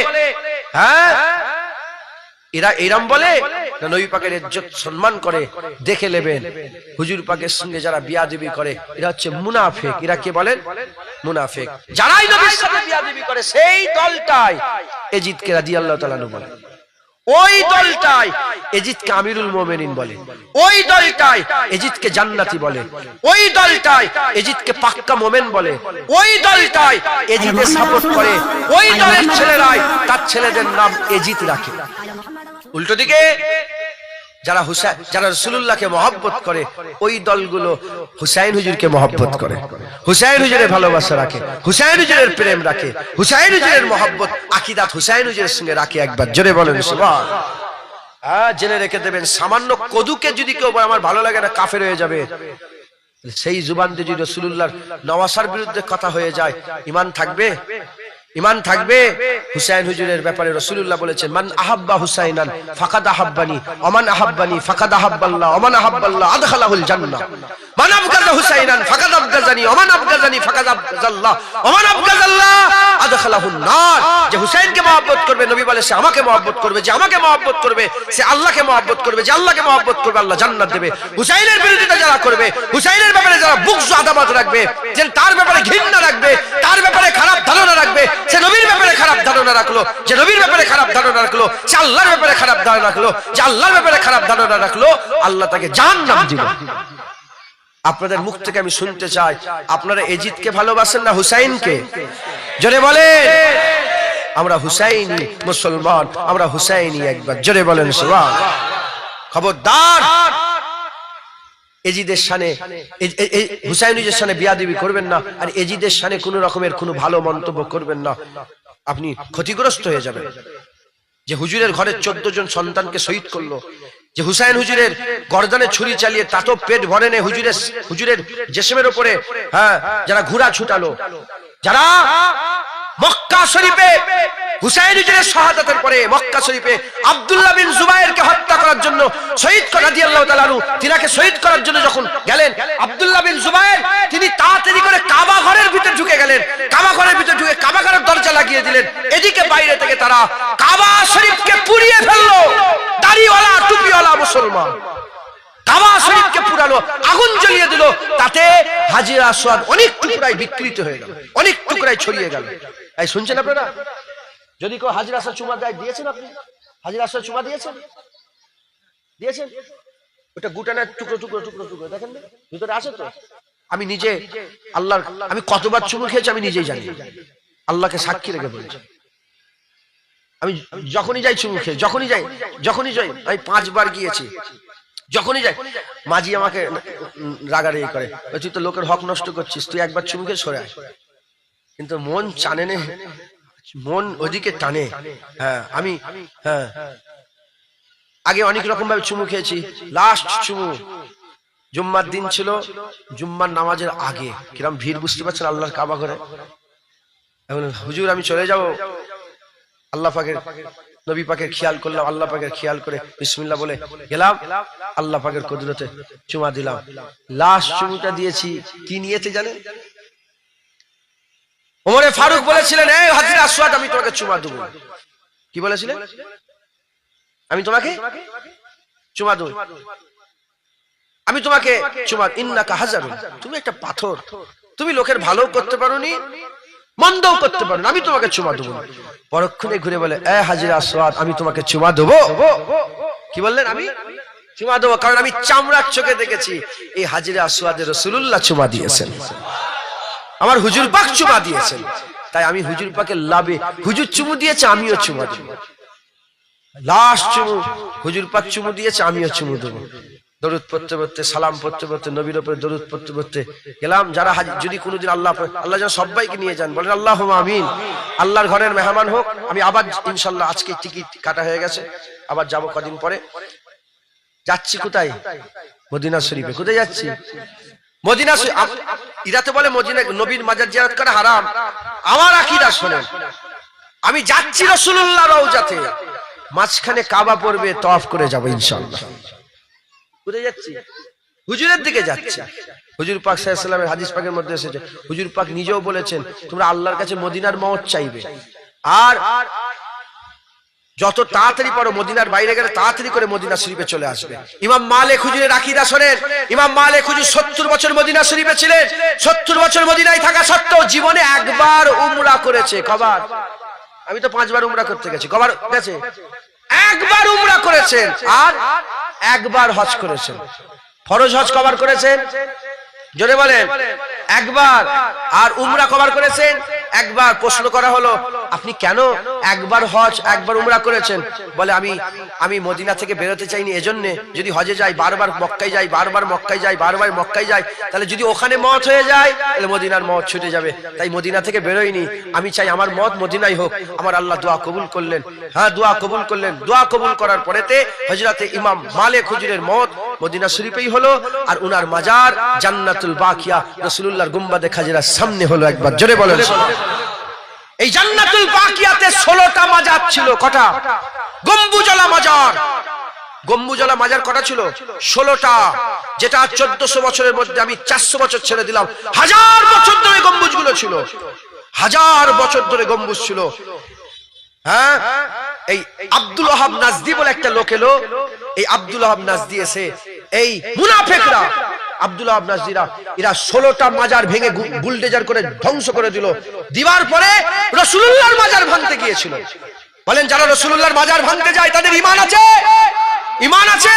হ্যাঁ, এরা এরম বলে না নবী পাকের ইজ্জত সম্মান করে? দেখে নেবেন হুজুর পাকের সঙ্গে যারা বিয়াদবি করে এরা হচ্ছে মুনাফিক। এরা কে বলেন? মুনাফিক। যারাই নবীর সাথে বিয়াদবি করে সেই দলটাই ইয়াজিদকে রাদিয়াল্লাহু তাআলা আনহু বলে, ওই দলটাই ইয়াজিদকে আমিরুল মুমিনিন বলে, ওই দলটাই ইয়াজিদকে জান্নাতি বলে, ওই দলটাই ইয়াজিদকে পাক্কা মুমিন বলে, ওই দলটাই ইয়াজিদের সাপোর্ট করে, ওই দলের ছেলেরাই তার ছেলেদের নাম ইয়াজিদ রাখে। উল্টো দিকে যারা রাসূলুল্লাহকে মহব্বত করে ওই দলগুলো হুসাইন হুজুরকে মহব্বত করে, হুসাইন হুজুরের ভালোবাসা রাখে, হুসাইন হুজুরের প্রেম রাখে, হুসাইন হুজুরের মহব্বত আকিদাত হুসাইন হুজুরের সঙ্গে রাখে। একবার জোরে বলেন সুবহানাল্লাহ। জেনে রেখে দেবেন, সামান্য কদুকে যদি কেউ আমার ভালো লাগে না কাফের হয়ে যাবে, সেই জুবান দিয়ে যদি রাসূলুল্লাহর নওয়াসার বিরুদ্ধে কথা হয়ে যায়, ঈমান থাকবে? ঈমান থাকবে? হুসাইন হুজুরের ব্যাপারে রাসূলুল্লাহ বলেছেন, মান আহাব্বা হুসাইনান ফাকাদ আহাব্বানি ওমান আহাব্বানি ফাকাদ আহাব্বাল্লাহ ওমান আহাব্বাল্লাহ আদখালাহুল জান্নাহ, মান আবগাযা হুসাইনান ফাকাদ আবগাযানি ওমান আবগাযানি ফাকাদ আবগাযাল্লাহ ওমান আবগাযাল্লাহ আদখালাহুন নার। যে হুসাইনকে মহব্বত করবে, নবী বলে সে আমাকে মহব্বত করবে, যে আমাকে মহব্বত করবে সে আল্লাহকে মহব্বত করবে, যে আল্লাহকে মহব্বত করবে আল্লাহ জান্নাত দেবে। হুসাইনের বিরোধিতা যারা করবে, হুসাইনের ব্যাপারে যারা বুগজ আদামত রাখবে, যে তার ব্যাপারে ঘৃণা রাখবে, তার ব্যাপারে খারাপ ধারণা রাখবে, সে নবীর ব্যাপারে খারাপ ধারণা রাখলো, যে নবীর ব্যাপারে খারাপ ধারণা রাখলো, সে আল্লাহর ব্যাপারে খারাপ ধারণা রাখলো, যে আল্লাহর ব্যাপারে খারাপ ধারণা রাখলো, আল্লাহ তাকে জাহান্নাম দিবে। আপনাদের মুখ থেকে আমি শুনতে চাই, আপনারা এজিদকে ভালোবাসেন না হুসাইনকে? জোরে বলেন। আমরা হুসাইনি মুসলমান, আমরা হুসাইনি। একবার জোরে বলেন সুবহানাল্লাহ। খবরদার এজিদের শানে, হুসাইনের শানে বিয়াদবি করবেন না, আর এজিদের শানে কোন রকমের কোনো ভালো মন্তব্য করবেন না, আপনি ক্ষতিগ্রস্ত হয়ে যাবেন। যে হুজুরের ঘরের 14 জন সন্তানকে শহীদ করলো, যে হুসাইন হুজুরের গর্দানে ছুরি চালিয়ে তাতো পেট ভরে নে হুজুরের জিসমের উপরে যারা ঘোড়া ছুটালো, যারা মক্কা শরীফে হুসাইন হুজুরের শাহাদাতের পরে মক্কা শরীফে আব্দুল্লাহ বিন জুবায়েরকে হত্যা করার জন্য শহীদ রাদিয়াল্লাহু তাআলা আনহু তিনাকে শহীদ করার জন্য যখন গেলেন, আব্দুল্লাহ বিন জুবায়ের তিনি তাড়াতাড়ি করে কাবা ঘরের ভিতরে ঢুকে গেলেন, কাবা ঘরের ভিতরে ঢুকে কাবা ঘরের দরজা লাগিয়ে দিলেন। এদিকে বাইরে থেকে তারা কাবা শরীফকে পুড়িয়ে ফেললো। দাড়িওয়ালা টুপিওয়ালা মুসলমান কাবা শরীফকে পুরালো, আগুন জ্বালিয়ে দিল। তাতে হাজির আসওয়াদ অনেক টুকরায় বিকৃত হয়ে গেল, অনেক টুকরায় ছড়িয়ে গেল। এই শুনছেন আপনারা? যদি কেউ হাজির আসওয়াদ চুমা দেয়, দিয়েছেন আপনি? হাজির আসওয়াদ চুমা দিয়েছেন? দিয়েছেন? ওটা গুটানের টুকরো টুকরো টুকরো টুকরো দেখেন না ভিতরে আছে তো। আমি নিজে আল্লাহর, আমি কতবার চুমু খেয়েছি আমি নিজেই জানি, আল্লাহকে সাক্ষী রেখে বলছি। আমি যখনই যাই চুমু খেয়ে, যখনই যাই আমি 5 বার গিয়েছি। যখনই যাই মাঝি আমাকে রাগারাগি করে, তুই তো লোকের হক নষ্ট করছিস, তুই একবার চুমু খেয়ে সরে আয়। কিন্তু মন টানে নে, মন ওদিকে টানে। আমি আগে অনেক রকম ভাবে চুমু খেয়েছি। লাস্ট চুমু জুম্মার দিন ছিল, জুম্মার নামাজের আগে। কিরম ভিড় বুঝতে পারছেন আল্লাহর কাবা ঘরে। এখন হুজুর আমি চলে যাব, আল্লাহ পাকের নবী পাকের খেয়াল করলাম, আল্লাহ পাকের খেয়াল করে বিসমিল্লাহ বলে গেলাম, আল্লাহ পাকের কুদরতে চুমা দিলাম। লাস্ট চুমুটা দিয়েছি কি নিয়েতে জানেন? ওমরে ফারুক বলেছিলেন, এই হাজির আসওয়াদ আমি তোমাকে চুমা দেব। কি বলেছিলেন? আমি তোমাকে চুমা দেব, আমি তোমাকে চুমা। ইন্নাকা হাজারুন, তুমি একটা পাথর, তুমি লোকের ভালো করতে পারোনি, মন্দও করতে পারো, আমি তোমাকে চুমা দেবো। পরক্ষণে ঘুরে বলে, এ হাজির আসওয়াদ আমি তোমাকে চুমা দেবো। কি বললেন? আমি চুমা দেবো, কারণ আমি চামড়ার চোখে দেখেছি এই হাজির আসওয়াদের রাসূলুল্লাহ চুমা দিয়েছেন, আমার হুজুর পাক চুমা দিয়েছেন। তাই আমি হুজুর পাকের লাভে, হুজুর চুমু দিয়েছে আমিও চুমা দেব। লাস্ট চুমু হুজুর পাক চুমু দিয়েছে, আমিও চুমু দেবো। দরুদ পড়তে পড়তে, সালাম পড়তে পড়তে, নবীর উপরে দরুদ পড়তে পড়তে গেলাম। যারা যদি কোনোদিন আল্লাহ যেন সবাইকে নিয়ে যান, বলেন আল্লাহুম্মা আমিন। আল্লাহর ঘরের মেহমান হোক। আমি আবার ইনশাআল্লাহ, আজকে টিকিট কাটা হয়ে গেছে, আবার যাব কদিন পরে। যাচ্ছি কোথায়? মদিনা শরীফে। কোথায় যাচ্ছি? মদিনা শরীফ। এরা তো বলে মদিনা নবীর মাজার জিয়ারত করা হারাম। আমার আকীদা শোনেন, আমি যাচ্ছি রাসূলুল্লাহ রওজাতে, মাঝখানে কাবা পড়বে, তওয়াফ করে যাব ইনশাআল্লাহ। কোথায় যাচ্ছি? হুজুরের দিকে যাচ্ছি। হুজুর পাক সাল্লাল্লাহু আলাইহি ওয়াসাল্লামের হাদিস পাকের মধ্যে এসেছে, হুজুর পাক নিজেও বলেছেন তোমরা আল্লাহর কাছে মদিনার মওত চাইবে, আর যত তাড়াতাড়ি পারো মদিনার বাইরে গেলে তাড়াতাড়ি করে মদিনা শরীফে চলে আসবে। ইমাম মালিক হুজুরের আকীদা শোনেন, ইমাম মালিক হুজুর 70 বছর মদিনা শরীফে ছিলেন। 70 বছর মদিনায় থাকা সত্ত্বেও জীবনে একবার উমরা করেছে। কবার? আমি তো 5 বার উমরা করতে গেছি। কবার গেছে? একবার উমরা করেছেন, আর একবার হজ করেছেন। ফরজ হজ কবার করেছেন? জোরে বলেন। একবার। আর উমরা কবার করেছেন? একবার। প্রশ্ন করা হলো আপনি কেন একবার হজ একবার উমরা করেছেন? বলে আমি মদিনা থেকে বেরোতে চাইনি, এজন্য যদি হজে যাই বারবার মক্কায় যাই, বারবার মক্কায় যাই, বারবার মক্কায় যাই, তাহলে যদি ওখানে মত হয়ে যায় তাহলে মদিনার মত ছুটে যাবে, তাই মদিনা থেকে বেরোইনি। আমি চাই আমার মত মদিনাই হোক। আমার আল্লাহ দোয়া কবুল করলেন। হ্যাঁ, দোয়া কবুল করলেন। দোয়া কবুল করার পরেতে হযরতে ইমাম মালিক হুজুরের মত মদিনা শরীফেই হলো, আর উনার মাজার জান্নাতুল বাকিয়া রাসূলুল্লাহর গুম্বাদে খাজরার সামনে হলো। একবার জোরে বলেন। এই জান্নাতুল বাকিয়াতে 16টা মাজার ছিল। কটা? গম্বুজওয়ালা মাজার। গম্বুজওয়ালা মাজার কটা ছিল? 16টা। যেটা 1400 বছরের মধ্যে আমি 400 বছর ছেড়ে দিলাম। 1000 বছর ধরে গম্বুজগুলো ছিল। 1000 বছর ধরে গম্বুজ ছিল। হ্যাঁ, এই আব্দুল ওয়াহাব নাজদি বলে একটা লোক এলো। এই আব্দুল ওয়াহাব নাজদি এসে এই মুনাফিকরা আব্দুল ওয়াহাব নাজদিরা এরা 16টা মাজার ভেঙে বুলডোজার করে ধ্বংস করে দিল। দিবার পরে রাসূলুল্লাহর মাজার ভাঙতে গিয়েছিল। বলেন, যারা রাসূলুল্লাহর মাজার ভাঙতে যায় তাদের ঈমান আছে? ঈমান আছে?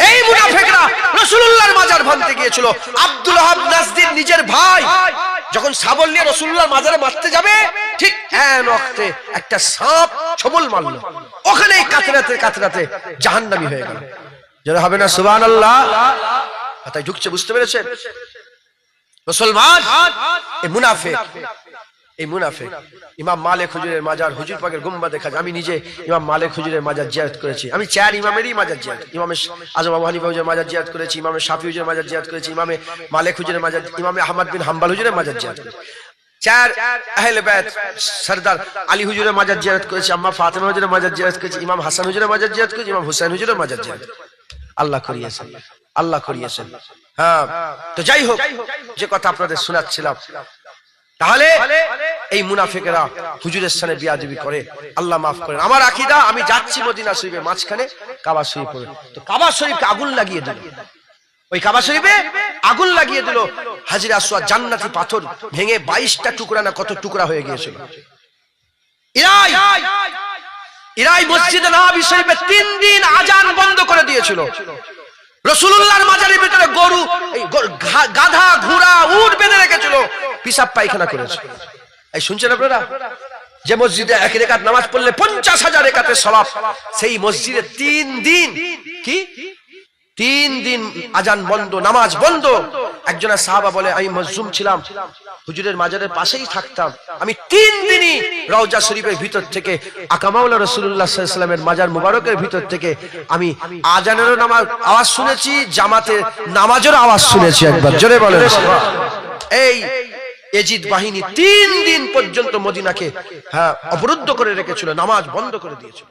এই মুনাফিকরা রাসূলুল্লাহর মাজার ভাঙতে গিয়েছিল। আব্দুল ওয়াহাব নাজদির নিজের ভাই যখন শাবল নিয়ে রাসূলুল্লাহর মাজারে মারতে যাবে, ঠিক এক ওয়াক্তে একটা সাপ ছবল মারলো, ওখানেই কাতরাতে কাতরাতে জাহান্নামী হয়ে গেল। যারা হবে না সুবহানাল্লাহ? তাই ঢুকছে, বুঝতে পেরেছেন? মুসলমান এই মুনাফিক, এই মুনাফিক ইমাম মালিক হুজুরের মাজার, হুজুর পাকের গুম্বাদে খাজা। আমি নিজে ইমাম মালিক হুজুরের মাজার জিয়ারত করেছি। আমি 4 ইমামেরই মাজার জিয়ারত, ইমামে আজম আবু হানিফা হুজুরের মাজার জিয়ারত করেছি, ইমামে শাফি হুজুরের মাজার জিয়ারত করেছি, ইমামে মালিক হুজুরের মাজার, ইমামে আহমদ বিন হাম্বল হুজুরের মাজার জিয়ারত করেছি। 4 আহলে বাইত সরদার আলী হুজুরের মাজার জিয়ারত করেছি, আম্মা ফাতেমা হুজুরের মাজার জিয়ারত করেছি, ইমাম হাসান হুজুরের মাজার জিয়ারত করেছি, ইমাম হুসাইন হুজুরের মাজার জিয়ারত। আল্লাহ করিয়েছেন, আল্লাহ করিয়েছেন। হ্যাঁ, তো যাই হোক, যে কথা আপনাদের শোনাচ্ছিলাম, তাহলে এই মুনাফিকেরা হুজুরের সামনে বিয়াদবি করে, আল্লাহ মাফ করেন। আমার আকীদা, আমি যাচ্ছি মদিনা শরীফের মাঝখানে কাবা শরীফ পড়ে, তো কাবা শরীফকে আগুন লাগিয়ে দিল। ওই কাবা শরীফে আগুন লাগিয়ে দিল। হাজরে আসওয়াদ জান্নাতি পাথর ভেঙে 22টা টুকরা না কত টুকরা হয়ে গিয়েছিল। ইরাই মসজিদে নববী শরীফে 3 দিন আজান বন্ধ করে দিয়েছিল। রাসূলুল্লাহর মাজারের ভিতরে গরু, গাধা, ঘোড়া, উট বেঁধে রেখেছিল, পিশাব পায়খানা করেছে। এই শুনছেন আপনারা? যে মসজিদে 1 রাকাত নামাজ পড়লে 50,000 রাকাতের সওয়াব, সেই মসজিদে 3 দিন কি 3 দিন আজান বন্ধ, নামাজ বন্ধ। একজন সাহাবা বলে, আমি মজলুম ছিলাম, হুজুরের মাজারের পাশেই থাকতাম, আমি 3 দিনই রওজা শরীফের ভিতর থেকে, আকা মাওলা রাসূলুল্লাহ সাল্লাল্লাহু আলাইহি ওয়াসাল্লামের মাজার মুবারকের ভিতর থেকে আমি আজানেরও আওয়াজ শুনেছি, জামাতে নামাজের আওয়াজ শুনেছি। একবার জোরে বলেন। এই এজিদ বাহিনী 3 দিন পর্যন্ত মদিনাকে অবরুদ্ধ করে রেখেছিল, নামাজ বন্ধ করে দিয়েছিল।